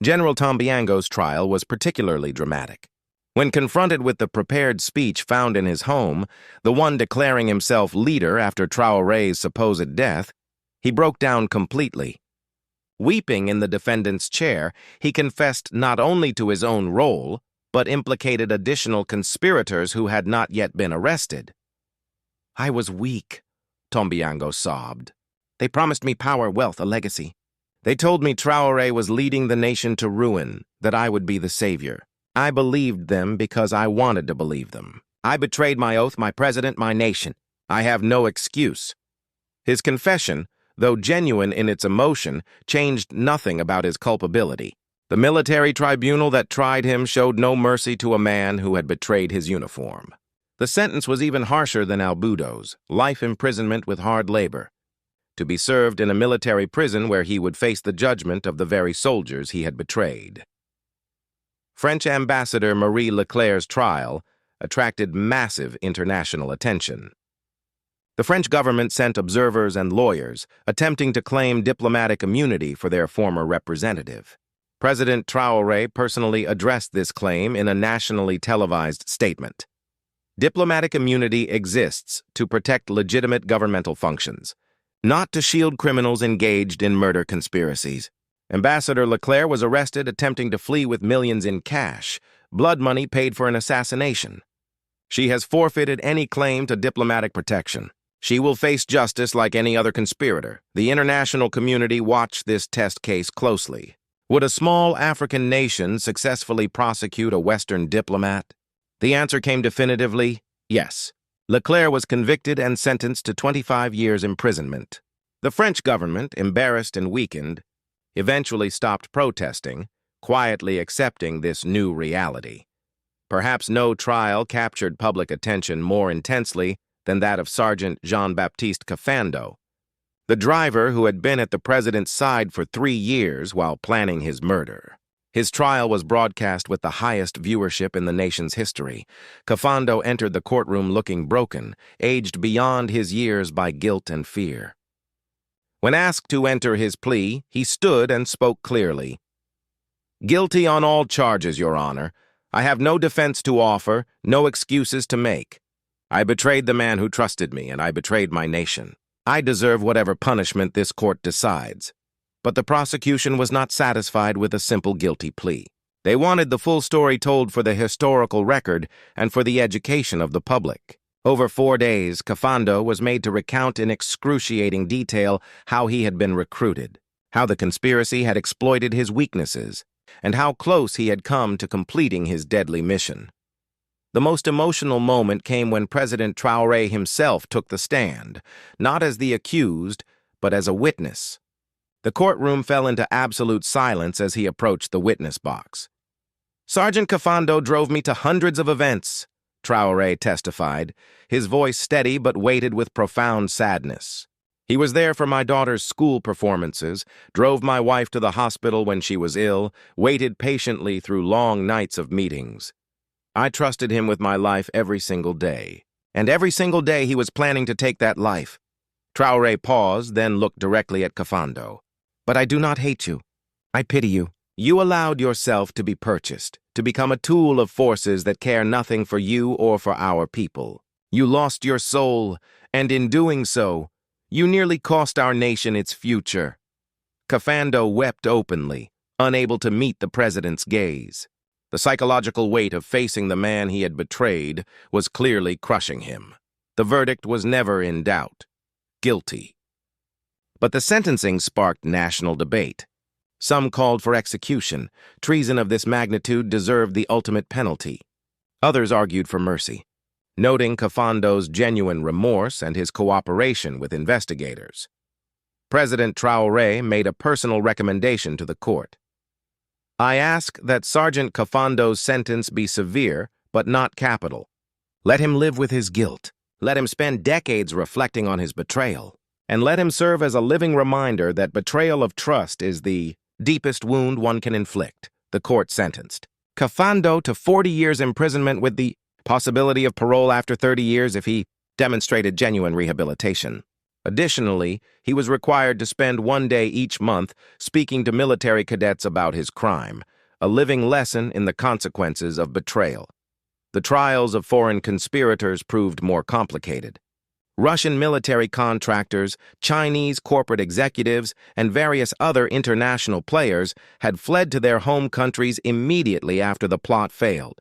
General Tombiango's trial was particularly dramatic. When confronted with the prepared speech found in his home, the one declaring himself leader after Traoré's supposed death, he broke down completely. Weeping in the defendant's chair, he confessed not only to his own role, but implicated additional conspirators who had not yet been arrested. "I was weak," Tombiango sobbed. "They promised me power, wealth, a legacy. They told me Traoré was leading the nation to ruin, that I would be the savior. I believed them because I wanted to believe them. I betrayed my oath, my president, my nation. I have no excuse." His confession, though genuine in its emotion, changed nothing about his culpability. The military tribunal that tried him showed no mercy to a man who had betrayed his uniform. The sentence was even harsher than Albudo's, life imprisonment with hard labor, to be served in a military prison where he would face the judgment of the very soldiers he had betrayed. French Ambassador Marie Leclerc's trial attracted massive international attention. The French government sent observers and lawyers attempting to claim diplomatic immunity for their former representative. President Traoré personally addressed this claim in a nationally televised statement. Diplomatic immunity exists to protect legitimate governmental functions, not to shield criminals engaged in murder conspiracies. Ambassador Leclerc was arrested attempting to flee with millions in cash, blood money paid for an assassination. She has forfeited any claim to diplomatic protection. She will face justice like any other conspirator. The international community watched this test case closely. Would a small African nation successfully prosecute a Western diplomat? The answer came definitively, yes. Leclerc was convicted and sentenced to 25 years imprisonment. The French government, embarrassed and weakened, eventually stopped protesting, quietly accepting this new reality. Perhaps no trial captured public attention more intensely than that of Sergeant Jean-Baptiste Cafando, the driver who had been at the president's side for 3 years while planning his murder. His trial was broadcast with the highest viewership in the nation's history. Cafando entered the courtroom looking broken, aged beyond his years by guilt and fear. When asked to enter his plea, he stood and spoke clearly. "Guilty on all charges, Your Honor. I have no defense to offer, no excuses to make. I betrayed the man who trusted me, and I betrayed my nation. I deserve whatever punishment this court decides." But the prosecution was not satisfied with a simple guilty plea. They wanted the full story told for the historical record and for the education of the public. Over 4 days, Cafando was made to recount in excruciating detail how he had been recruited, how the conspiracy had exploited his weaknesses, and how close he had come to completing his deadly mission. The most emotional moment came when President Traoré himself took the stand, not as the accused, but as a witness. The courtroom fell into absolute silence as he approached the witness box. "Sergeant Cafando drove me to hundreds of events," Traoré testified, his voice steady but weighted with profound sadness. "He was there for my daughter's school performances, drove my wife to the hospital when she was ill, waited patiently through long nights of meetings. I trusted him with my life every single day. And every single day he was planning to take that life." Traoré paused, then looked directly at Cafando. "But I do not hate you. I pity you. You allowed yourself to be purchased, to become a tool of forces that care nothing for you or for our people. You lost your soul, and in doing so, you nearly cost our nation its future." Cafando wept openly, unable to meet the president's gaze. The psychological weight of facing the man he had betrayed was clearly crushing him. The verdict was never in doubt. Guilty. But the sentencing sparked national debate. Some called for execution. Treason of this magnitude deserved the ultimate penalty. Others argued for mercy, noting Kafando's genuine remorse and his cooperation with investigators. President Traoré made a personal recommendation to the court. "I ask that Sergeant Kafando's sentence be severe, but not capital. Let him live with his guilt. Let him spend decades reflecting on his betrayal. And let him serve as a living reminder that betrayal of trust is the deepest wound one can inflict," the court sentenced Kafando to 40 years imprisonment with the possibility of parole after 30 years if he demonstrated genuine rehabilitation. Additionally, he was required to spend 1 day each month speaking to military cadets about his crime, a living lesson in the consequences of betrayal. The trials of foreign conspirators proved more complicated. Russian military contractors, Chinese corporate executives, and various other international players had fled to their home countries immediately after the plot failed.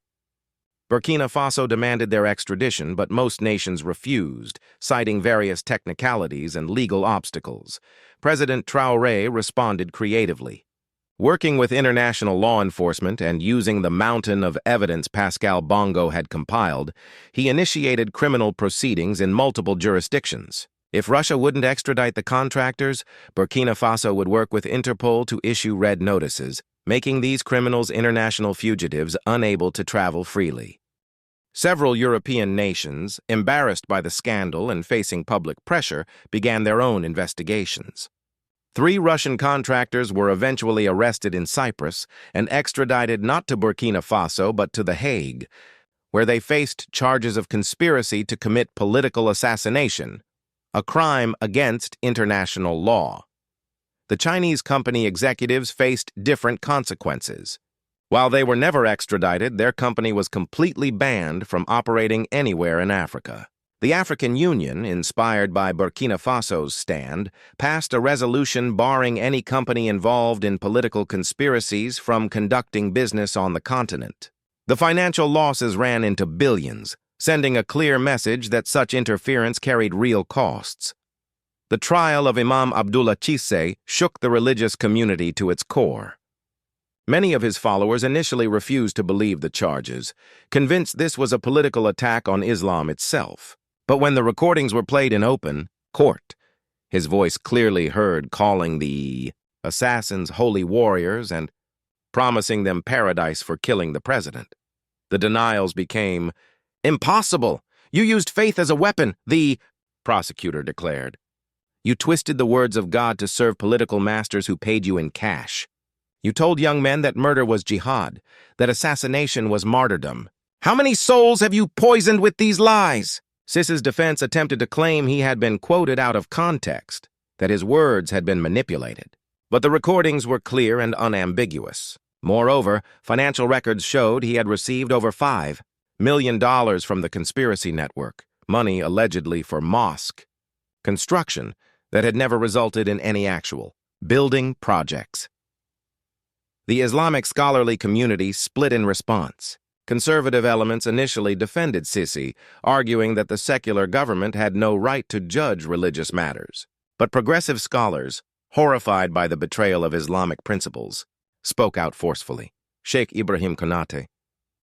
Burkina Faso demanded their extradition, but most nations refused, citing various technicalities and legal obstacles. President Traoré responded creatively. Working with international law enforcement and using the mountain of evidence Pascal Bongo had compiled, he initiated criminal proceedings in multiple jurisdictions. If Russia wouldn't extradite the contractors, Burkina Faso would work with Interpol to issue red notices, making these criminals international fugitives unable to travel freely. Several European nations, embarrassed by the scandal and facing public pressure, began their own investigations. 3 Russian contractors were eventually arrested in Cyprus and extradited not to Burkina Faso but to The Hague, where they faced charges of conspiracy to commit political assassination, a crime against international law. The Chinese company executives faced different consequences. While they were never extradited, their company was completely banned from operating anywhere in Africa. The African Union, inspired by Burkina Faso's stand, passed a resolution barring any company involved in political conspiracies from conducting business on the continent. The financial losses ran into billions, sending a clear message that such interference carried real costs. The trial of Imam Abdullah Cissé shook the religious community to its core. Many of his followers initially refused to believe the charges, convinced this was a political attack on Islam itself. But when the recordings were played in open court, his voice clearly heard calling the assassins holy warriors and promising them paradise for killing the president. The denials became impossible. "You used faith as a weapon," the prosecutor declared. "You twisted the words of God to serve political masters who paid you in cash. You told young men that murder was jihad, that assassination was martyrdom. How many souls have you poisoned with these lies?" Sis's defense attempted to claim he had been quoted out of context, that his words had been manipulated. But the recordings were clear and unambiguous. Moreover, financial records showed he had received over $5 million from the conspiracy network, money allegedly for mosque construction that had never resulted in any actual building projects. The Islamic scholarly community split in response. Conservative elements initially defended Sisi, arguing that the secular government had no right to judge religious matters. But progressive scholars, horrified by the betrayal of Islamic principles, spoke out forcefully. Sheikh Ibrahim Konate,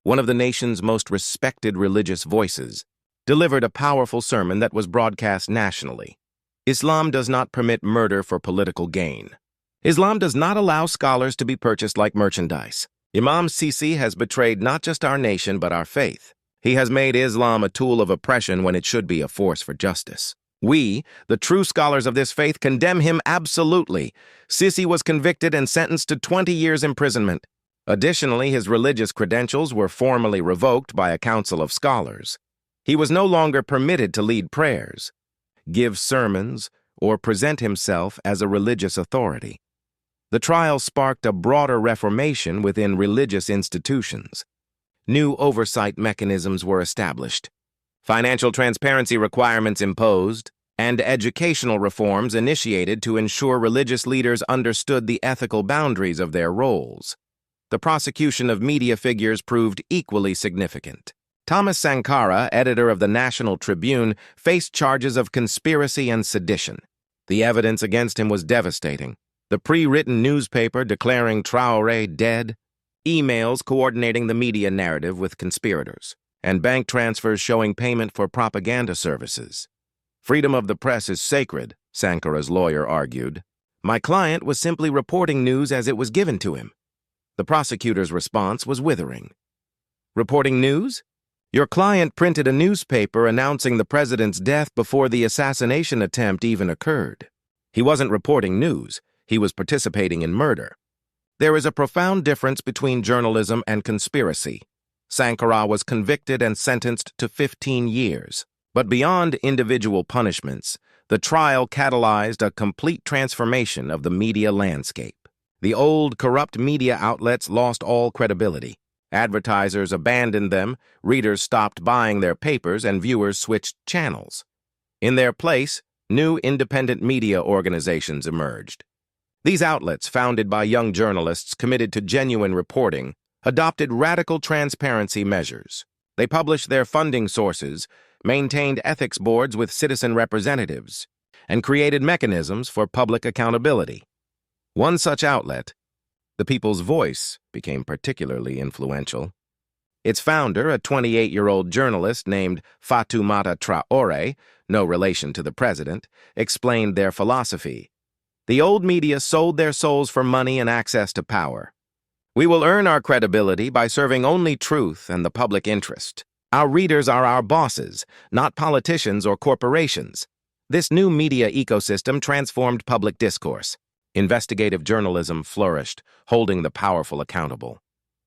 one of the nation's most respected religious voices, delivered a powerful sermon that was broadcast nationally. Islam does not permit murder for political gain. Islam does not allow scholars to be purchased like merchandise. Imam Sisi has betrayed not just our nation but our faith. He has made Islam a tool of oppression when it should be a force for justice. We, the true scholars of this faith, condemn him absolutely. Sisi was convicted and sentenced to 20 years imprisonment. Additionally, his religious credentials were formally revoked by a council of scholars. He was no longer permitted to lead prayers, give sermons, or present himself as a religious authority. The trial sparked a broader reformation within religious institutions. New oversight mechanisms were established, financial transparency requirements imposed, and educational reforms initiated to ensure religious leaders understood the ethical boundaries of their roles. The prosecution of media figures proved equally significant. Thomas Sankara, editor of the National Tribune, faced charges of conspiracy and sedition. The evidence against him was devastating. The pre-written newspaper declaring Traoré dead, emails coordinating the media narrative with conspirators. and bank transfers showing payment for propaganda services. Freedom of the press is sacred, Sankara's lawyer argued. My client was simply reporting news as it was given to him. The prosecutor's response was withering. Reporting news? Your client printed a newspaper announcing the president's death before the assassination attempt even occurred. He wasn't reporting news. He was participating in murder. There is a profound difference between journalism and conspiracy. Sankara was convicted and sentenced to 15 years. But beyond individual punishments, the trial catalyzed a complete transformation of the media landscape. The old, corrupt media outlets lost all credibility. Advertisers abandoned them, readers stopped buying their papers, and viewers switched channels. In their place, new independent media organizations emerged. These outlets, founded by young journalists committed to genuine reporting, adopted radical transparency measures. They published their funding sources, maintained ethics boards with citizen representatives, and created mechanisms for public accountability. One such outlet, The People's Voice, became particularly influential. Its founder, a 28-year-old journalist named Fatoumata Traoré, no relation to the president, explained their philosophy. The old media sold their souls for money and access to power. We will earn our credibility by serving only truth and the public interest. Our readers are our bosses, not politicians or corporations. This new media ecosystem transformed public discourse. Investigative journalism flourished, holding the powerful accountable.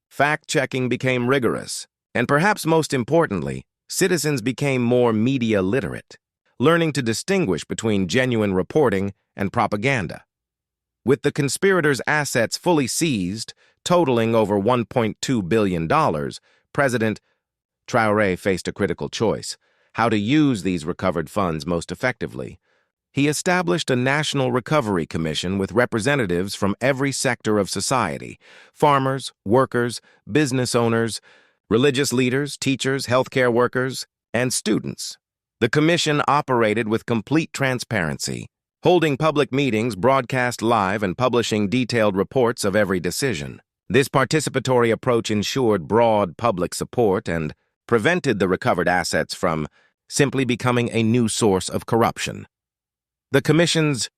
Fact-checking became rigorous, and perhaps most importantly, citizens became more media literate, learning to distinguish between genuine reporting and propaganda. With the conspirators' assets fully seized, totaling over $1.2 billion, President Traoré faced a critical choice: how to use these recovered funds most effectively. He established a National Recovery Commission with representatives from every sector of society: farmers, workers, business owners, religious leaders, teachers, healthcare workers, and students. The commission operated with complete transparency, holding public meetings broadcast live and publishing detailed reports of every decision. This participatory approach ensured broad public support and prevented the recovered assets from simply becoming a new source of corruption. The Commission's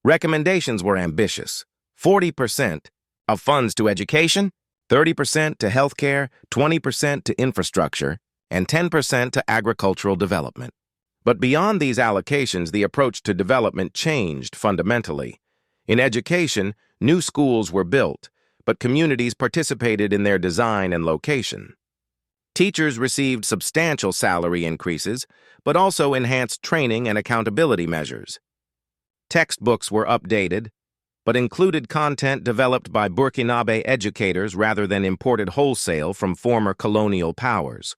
recommendations were ambitious: 40% of funds to education, 30% to healthcare, 20% to infrastructure, and 10% to agricultural development. But beyond these allocations, the approach to development changed fundamentally. In education, new schools were built, but communities participated in their design and location. Teachers received substantial salary increases, but also enhanced training and accountability measures. Textbooks were updated, but included content developed by Burkinabe educators rather than imported wholesale from former colonial powers.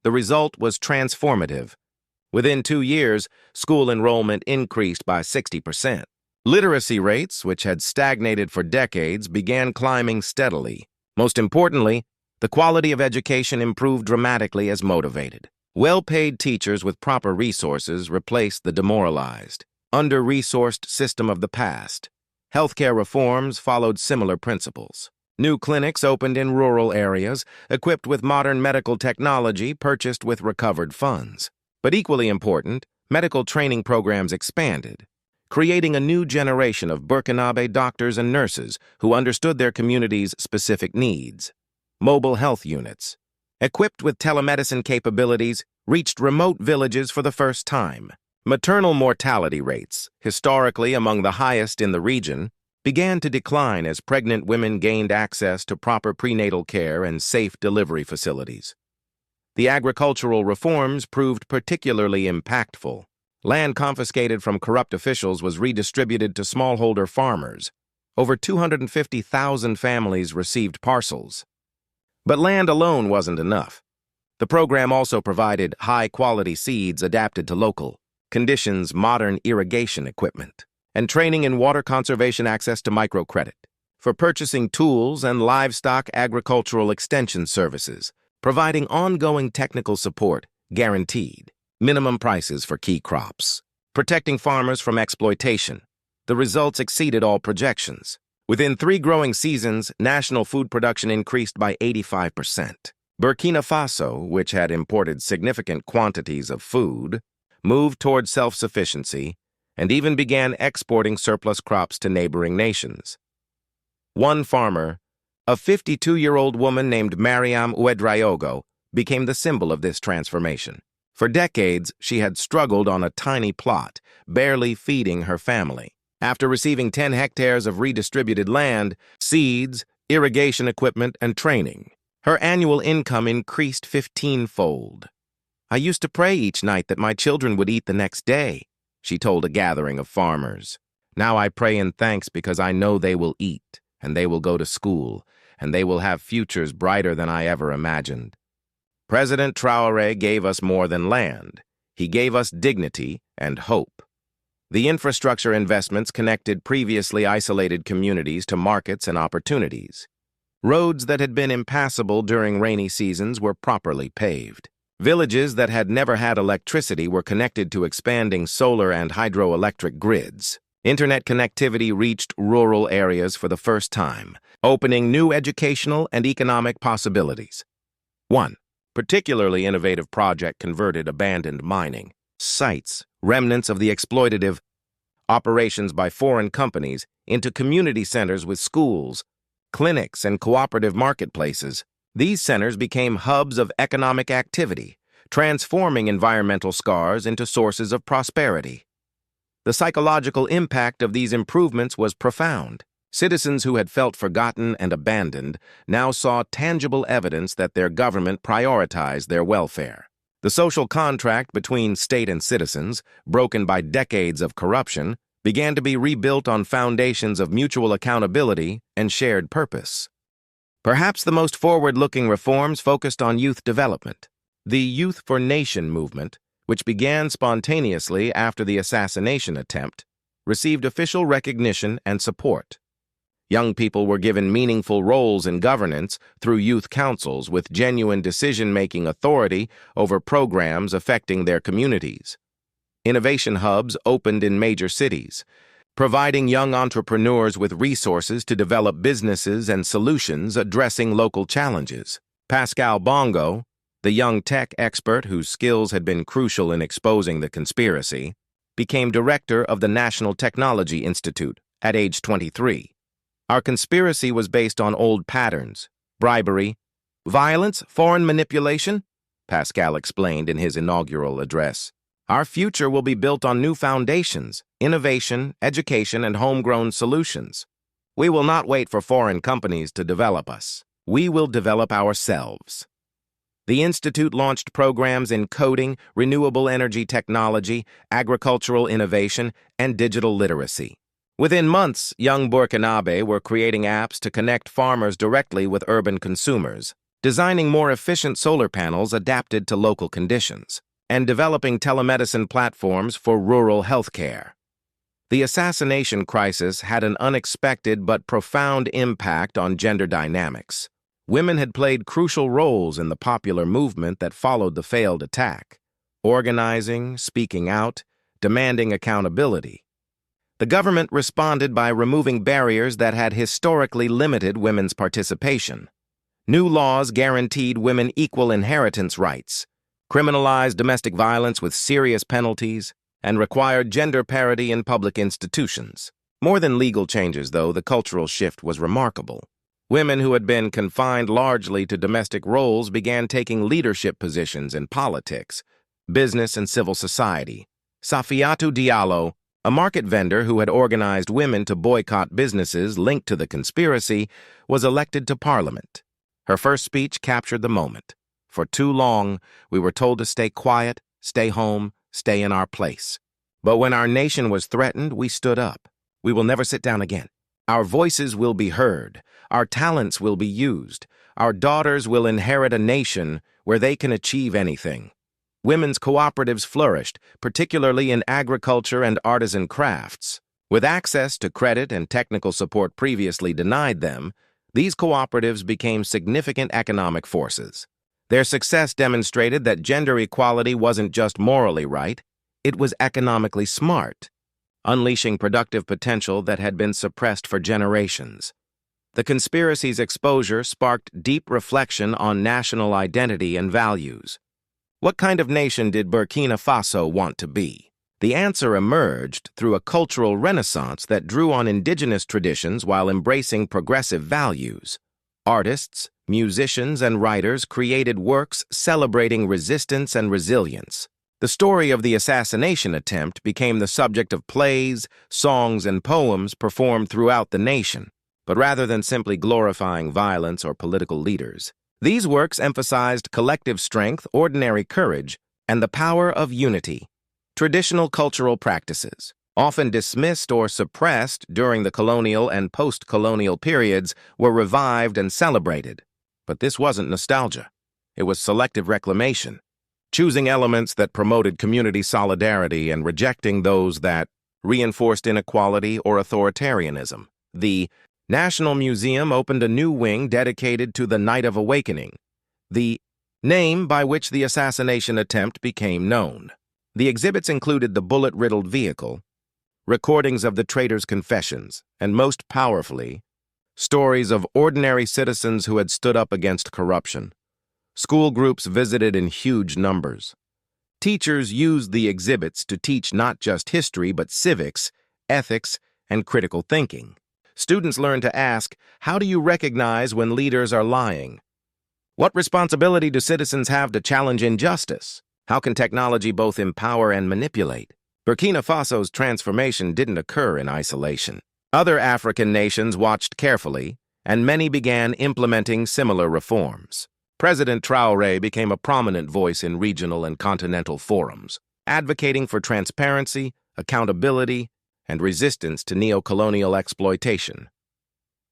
The result was transformative. Within 2 years, school enrollment increased by 60%. Literacy rates, which had stagnated for decades, began climbing steadily. Most importantly, the quality of education improved dramatically as motivated. Well-paid teachers with proper resources replaced the demoralized, under-resourced system of the past. Healthcare reforms followed similar principles. New clinics opened in rural areas, equipped with modern medical technology purchased with recovered funds. But equally important, medical training programs expanded, creating a new generation of Burkinabe doctors and nurses who understood their community's specific needs. Mobile health units, equipped with telemedicine capabilities, reached remote villages for the first time. Maternal mortality rates, historically among the highest in the region, began to decline as pregnant women gained access to proper prenatal care and safe delivery facilities. The agricultural reforms proved particularly impactful. Land confiscated from corrupt officials was redistributed to smallholder farmers. Over 250,000 families received parcels. But land alone wasn't enough. The program also provided high-quality seeds adapted to local conditions, modern irrigation equipment, and training in water conservation, access to microcredit for purchasing tools and livestock agricultural extension services, providing ongoing technical support guaranteed, minimum prices for key crops, protecting farmers from exploitation. The results exceeded all projections. Within 3 growing seasons, national food production increased by 85%. Burkina Faso, which had imported significant quantities of food, moved toward self-sufficiency and even began exporting surplus crops to neighboring nations. One farmer, a 52-year-old woman named Mariam Ouedraogo, became the symbol of this transformation. For decades, she had struggled on a tiny plot, barely feeding her family. After receiving 10 hectares of redistributed land, seeds, irrigation equipment, and training, her annual income increased 15-fold. "I used to pray each night that my children would eat the next day," she told a gathering of farmers. "Now I pray in thanks because I know they will eat, and they will go to school, and they will have futures brighter than I ever imagined." President Traoré gave us more than land. He gave us dignity and hope. The infrastructure investments connected previously isolated communities to markets and opportunities. Roads that had been impassable during rainy seasons were properly paved. Villages that had never had electricity were connected to expanding solar and hydroelectric grids. Internet connectivity reached rural areas for the first time, opening new educational and economic possibilities. One particularly innovative project converted abandoned mining sites, remnants of the exploitative operations by foreign companies, into community centers with schools, clinics, and cooperative marketplaces. These centers became hubs of economic activity, transforming environmental scars into sources of prosperity. The psychological impact of these improvements was profound. Citizens who had felt forgotten and abandoned now saw tangible evidence that their government prioritized their welfare. The social contract between state and citizens, broken by decades of corruption, began to be rebuilt on foundations of mutual accountability and shared purpose. Perhaps the most forward-looking reforms focused on youth development. The Youth for Nation movement, which began spontaneously after the assassination attempt, received official recognition and support. Young people were given meaningful roles in governance through youth councils with genuine decision-making authority over programs affecting their communities. Innovation hubs opened in major cities, providing young entrepreneurs with resources to develop businesses and solutions addressing local challenges. Pascal Bongo, the young tech expert whose skills had been crucial in exposing the conspiracy, became director of the National Technology Institute at age 23. Our conspiracy was based on old patterns: bribery, violence, foreign manipulation, Pascal explained in his inaugural address. Our future will be built on new foundations: innovation, education, and homegrown solutions. We will not wait for foreign companies to develop us. We will develop ourselves. The Institute launched programs in coding, renewable energy technology, agricultural innovation, and digital literacy. Within months, young Burkinabe were creating apps to connect farmers directly with urban consumers, designing more efficient solar panels adapted to local conditions, and developing telemedicine platforms for rural healthcare. The assassination crisis had an unexpected but profound impact on gender dynamics. Women had played crucial roles in the popular movement that followed the failed attack, organizing, speaking out, demanding accountability. The government responded by removing barriers that had historically limited women's participation. New laws guaranteed women equal inheritance rights, criminalized domestic violence with serious penalties, and required gender parity in public institutions. More than legal changes, though, the cultural shift was remarkable. Women who had been confined largely to domestic roles began taking leadership positions in politics, business, and civil society. Safiatou Diallo, a market vendor who had organized women to boycott businesses linked to the conspiracy, was elected to parliament. Her first speech captured the moment. For too long, we were told to stay quiet, stay home, stay in our place. But when our nation was threatened, we stood up. We will never sit down again. Our voices will be heard. Our talents will be used. Our daughters will inherit a nation where they can achieve anything. Women's cooperatives flourished, particularly in agriculture and artisan crafts. With access to credit and technical support previously denied them, these cooperatives became significant economic forces. Their success demonstrated that gender equality wasn't just morally right, it was economically smart, unleashing productive potential that had been suppressed for generations. The conspiracy's exposure sparked deep reflection on national identity and values. What kind of nation did Burkina Faso want to be? The answer emerged through a cultural renaissance that drew on indigenous traditions while embracing progressive values. Artists, musicians, and writers created works celebrating resistance and resilience. The story of the assassination attempt became the subject of plays, songs, and poems performed throughout the nation. But rather than simply glorifying violence or political leaders, these works emphasized collective strength, ordinary courage, and the power of unity. Traditional cultural practices, often dismissed or suppressed during the colonial and post-colonial periods, were revived and celebrated. But this wasn't nostalgia. It was selective reclamation, choosing elements that promoted community solidarity and rejecting those that reinforced inequality or authoritarianism. The National Museum opened a new wing dedicated to the Night of Awakening, the name by which the assassination attempt became known. The exhibits included the bullet-riddled vehicle, recordings of the traitor's confessions, and most powerfully, stories of ordinary citizens who had stood up against corruption. School groups visited in huge numbers. Teachers used the exhibits to teach not just history but civics, ethics, and critical thinking. Students learned to ask, how do you recognize when leaders are lying? What responsibility do citizens have to challenge injustice? How can technology both empower and manipulate? Burkina Faso's transformation didn't occur in isolation. Other African nations watched carefully, and many began implementing similar reforms. President Traoré became a prominent voice in regional and continental forums, advocating for transparency, accountability, and resistance to neo-colonial exploitation.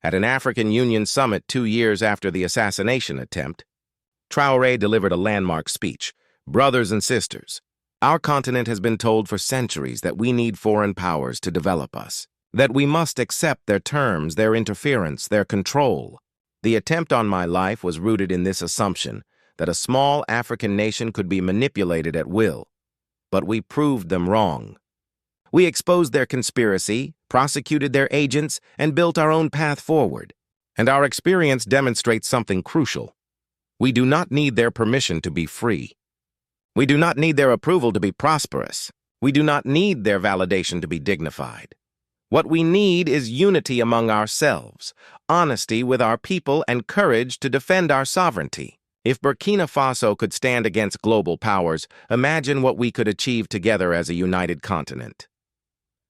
At an African Union summit 2 years after the assassination attempt, Traoré delivered a landmark speech. Brothers and sisters, our continent has been told for centuries that we need foreign powers to develop us, that we must accept their terms, their interference, their control. The attempt on my life was rooted in this assumption that a small African nation could be manipulated at will. But we proved them wrong. We exposed their conspiracy, prosecuted their agents, and built our own path forward. And our experience demonstrates something crucial. We do not need their permission to be free. We do not need their approval to be prosperous. We do not need their validation to be dignified. What we need is unity among ourselves, honesty with our people, and courage to defend our sovereignty. If Burkina Faso could stand against global powers, imagine what we could achieve together as a united continent.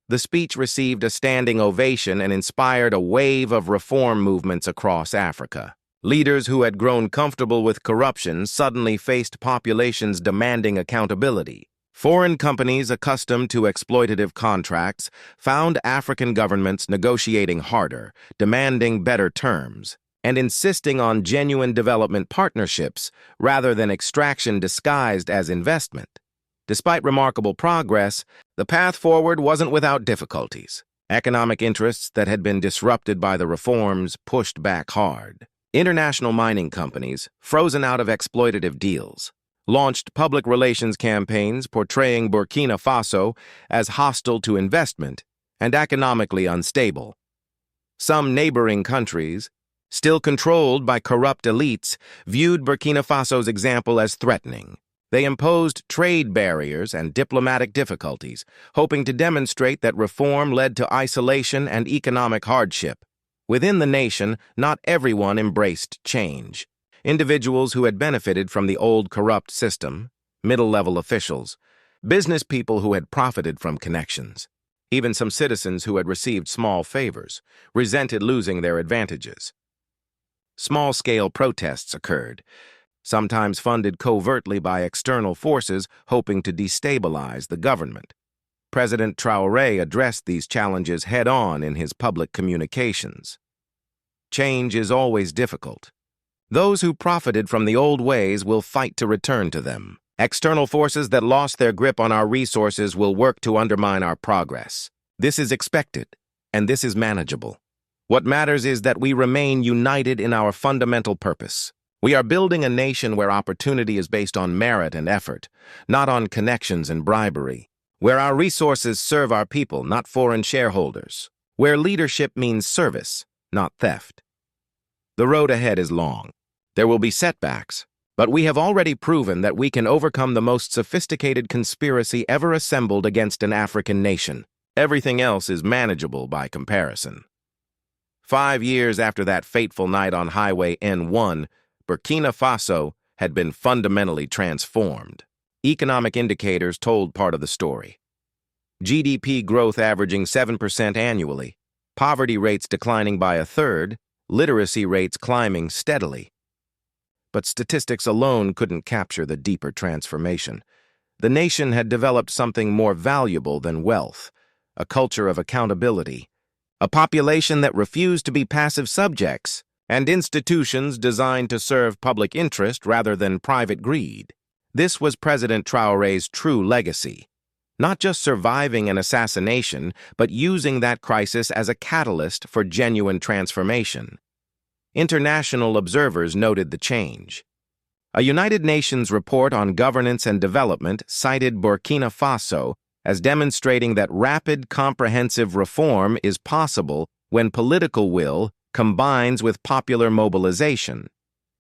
The speech received a standing ovation and inspired a wave of reform movements across Africa. Leaders who had grown comfortable with corruption suddenly faced populations demanding accountability. Foreign companies accustomed to exploitative contracts found African governments negotiating harder, demanding better terms, and insisting on genuine development partnerships rather than extraction disguised as investment. Despite remarkable progress, the path forward wasn't without difficulties. Economic interests that had been disrupted by the reforms pushed back hard. International mining companies, frozen out of exploitative deals, launched public relations campaigns portraying Burkina Faso as hostile to investment and economically unstable. Some neighboring countries, still controlled by corrupt elites, viewed Burkina Faso's example as threatening. They imposed trade barriers and diplomatic difficulties, hoping to demonstrate that reform led to isolation and economic hardship. Within the nation, not everyone embraced change. Individuals who had benefited from the old corrupt system, middle-level officials, business people who had profited from connections, even some citizens who had received small favors, resented losing their advantages. Small-scale protests occurred, sometimes funded covertly by external forces hoping to destabilize the government. President Traoré addressed these challenges head-on in his public communications. Change is always difficult. Those who profited from the old ways will fight to return to them. External forces that lost their grip on our resources will work to undermine our progress. This is expected, and this is manageable. What matters is that we remain united in our fundamental purpose. We are building a nation where opportunity is based on merit and effort, not on connections and bribery. Where our resources serve our people, not foreign shareholders. Where leadership means service, not theft. The road ahead is long. There will be setbacks, but we have already proven that we can overcome the most sophisticated conspiracy ever assembled against an African nation. Everything else is manageable by comparison. 5 years after that fateful night on Highway N1, Burkina Faso had been fundamentally transformed. Economic indicators told part of the story. GDP growth averaging 7% annually, poverty rates declining by a third, literacy rates climbing steadily. But statistics alone couldn't capture the deeper transformation. The nation had developed something more valuable than wealth, a culture of accountability, a population that refused to be passive subjects, and institutions designed to serve public interest rather than private greed. This was President Traoré's true legacy, not just surviving an assassination, but using that crisis as a catalyst for genuine transformation. International observers noted the change. A United Nations report on governance and development cited Burkina Faso as demonstrating that rapid, comprehensive reform is possible when political will combines with popular mobilization.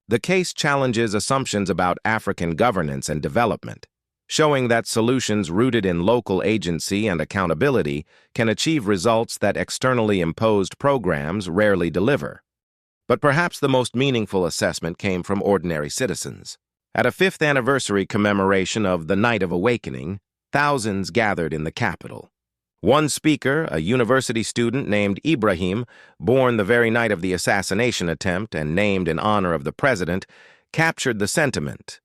The case challenges assumptions about African governance and development, showing that solutions rooted in local agency and accountability can achieve results that externally imposed programs rarely deliver. But perhaps the most meaningful assessment came from ordinary citizens. At a 5th anniversary commemoration of the Night of Awakening, thousands gathered in the capital. One speaker, a university student named Ibrahim, born the very night of the assassination attempt and named in honor of the president, captured the sentiment.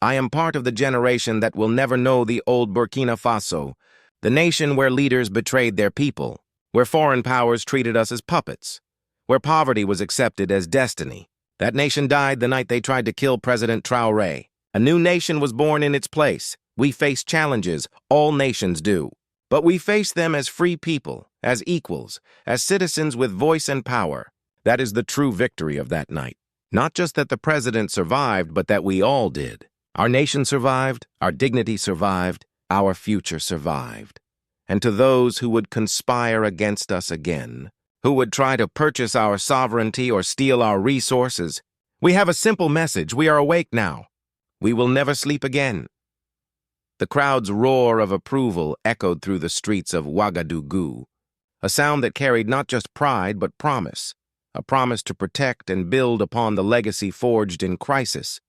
"I am part of the generation that will never know the old Burkina Faso, the nation where leaders betrayed their people, where foreign powers treated us as puppets, where poverty was accepted as destiny. That nation died the night they tried to kill President Traoré. A new nation was born in its place. We face challenges, all nations do. But we face them as free people, as equals, as citizens with voice and power. That is the true victory of that night. Not just that the president survived, but that we all did. Our nation survived, our dignity survived, our future survived. And to those who would conspire against us again, who would try to purchase our sovereignty or steal our resources, we have a simple message: we are awake now. We will never sleep again." The crowd's roar of approval echoed through the streets of Ouagadougou, a sound that carried not just pride but promise, a promise to protect and build upon the legacy forged in crisis,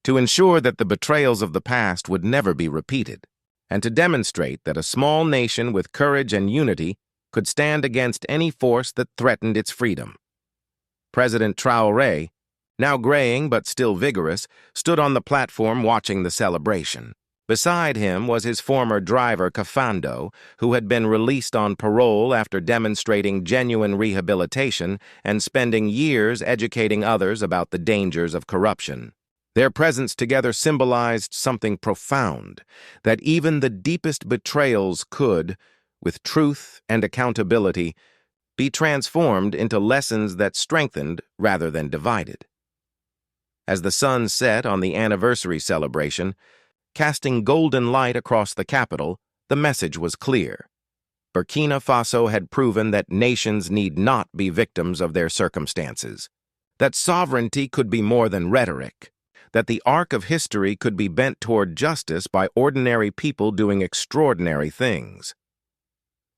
to ensure that the betrayals of the past would never be repeated, and to demonstrate that a small nation with courage and unity could stand against any force that threatened its freedom. President Traoré, now graying but still vigorous, stood on the platform watching the celebration. Beside him was his former driver, Kafando, who had been released on parole after demonstrating genuine rehabilitation and spending years educating others about the dangers of corruption. Their presence together symbolized something profound, that even the deepest betrayals could, with truth and accountability, be transformed into lessons that strengthened rather than divided. As the sun set on the anniversary celebration, casting golden light across the capital, the message was clear. Burkina Faso had proven that nations need not be victims of their circumstances, that sovereignty could be more than rhetoric, that the arc of history could be bent toward justice by ordinary people doing extraordinary things.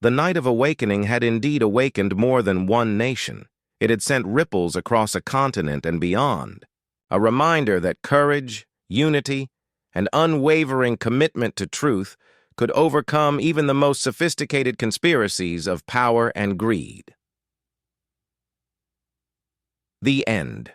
The Night of Awakening had indeed awakened more than one nation. It had sent ripples across a continent and beyond, a reminder that courage, unity, and unwavering commitment to truth could overcome even the most sophisticated conspiracies of power and greed. The end.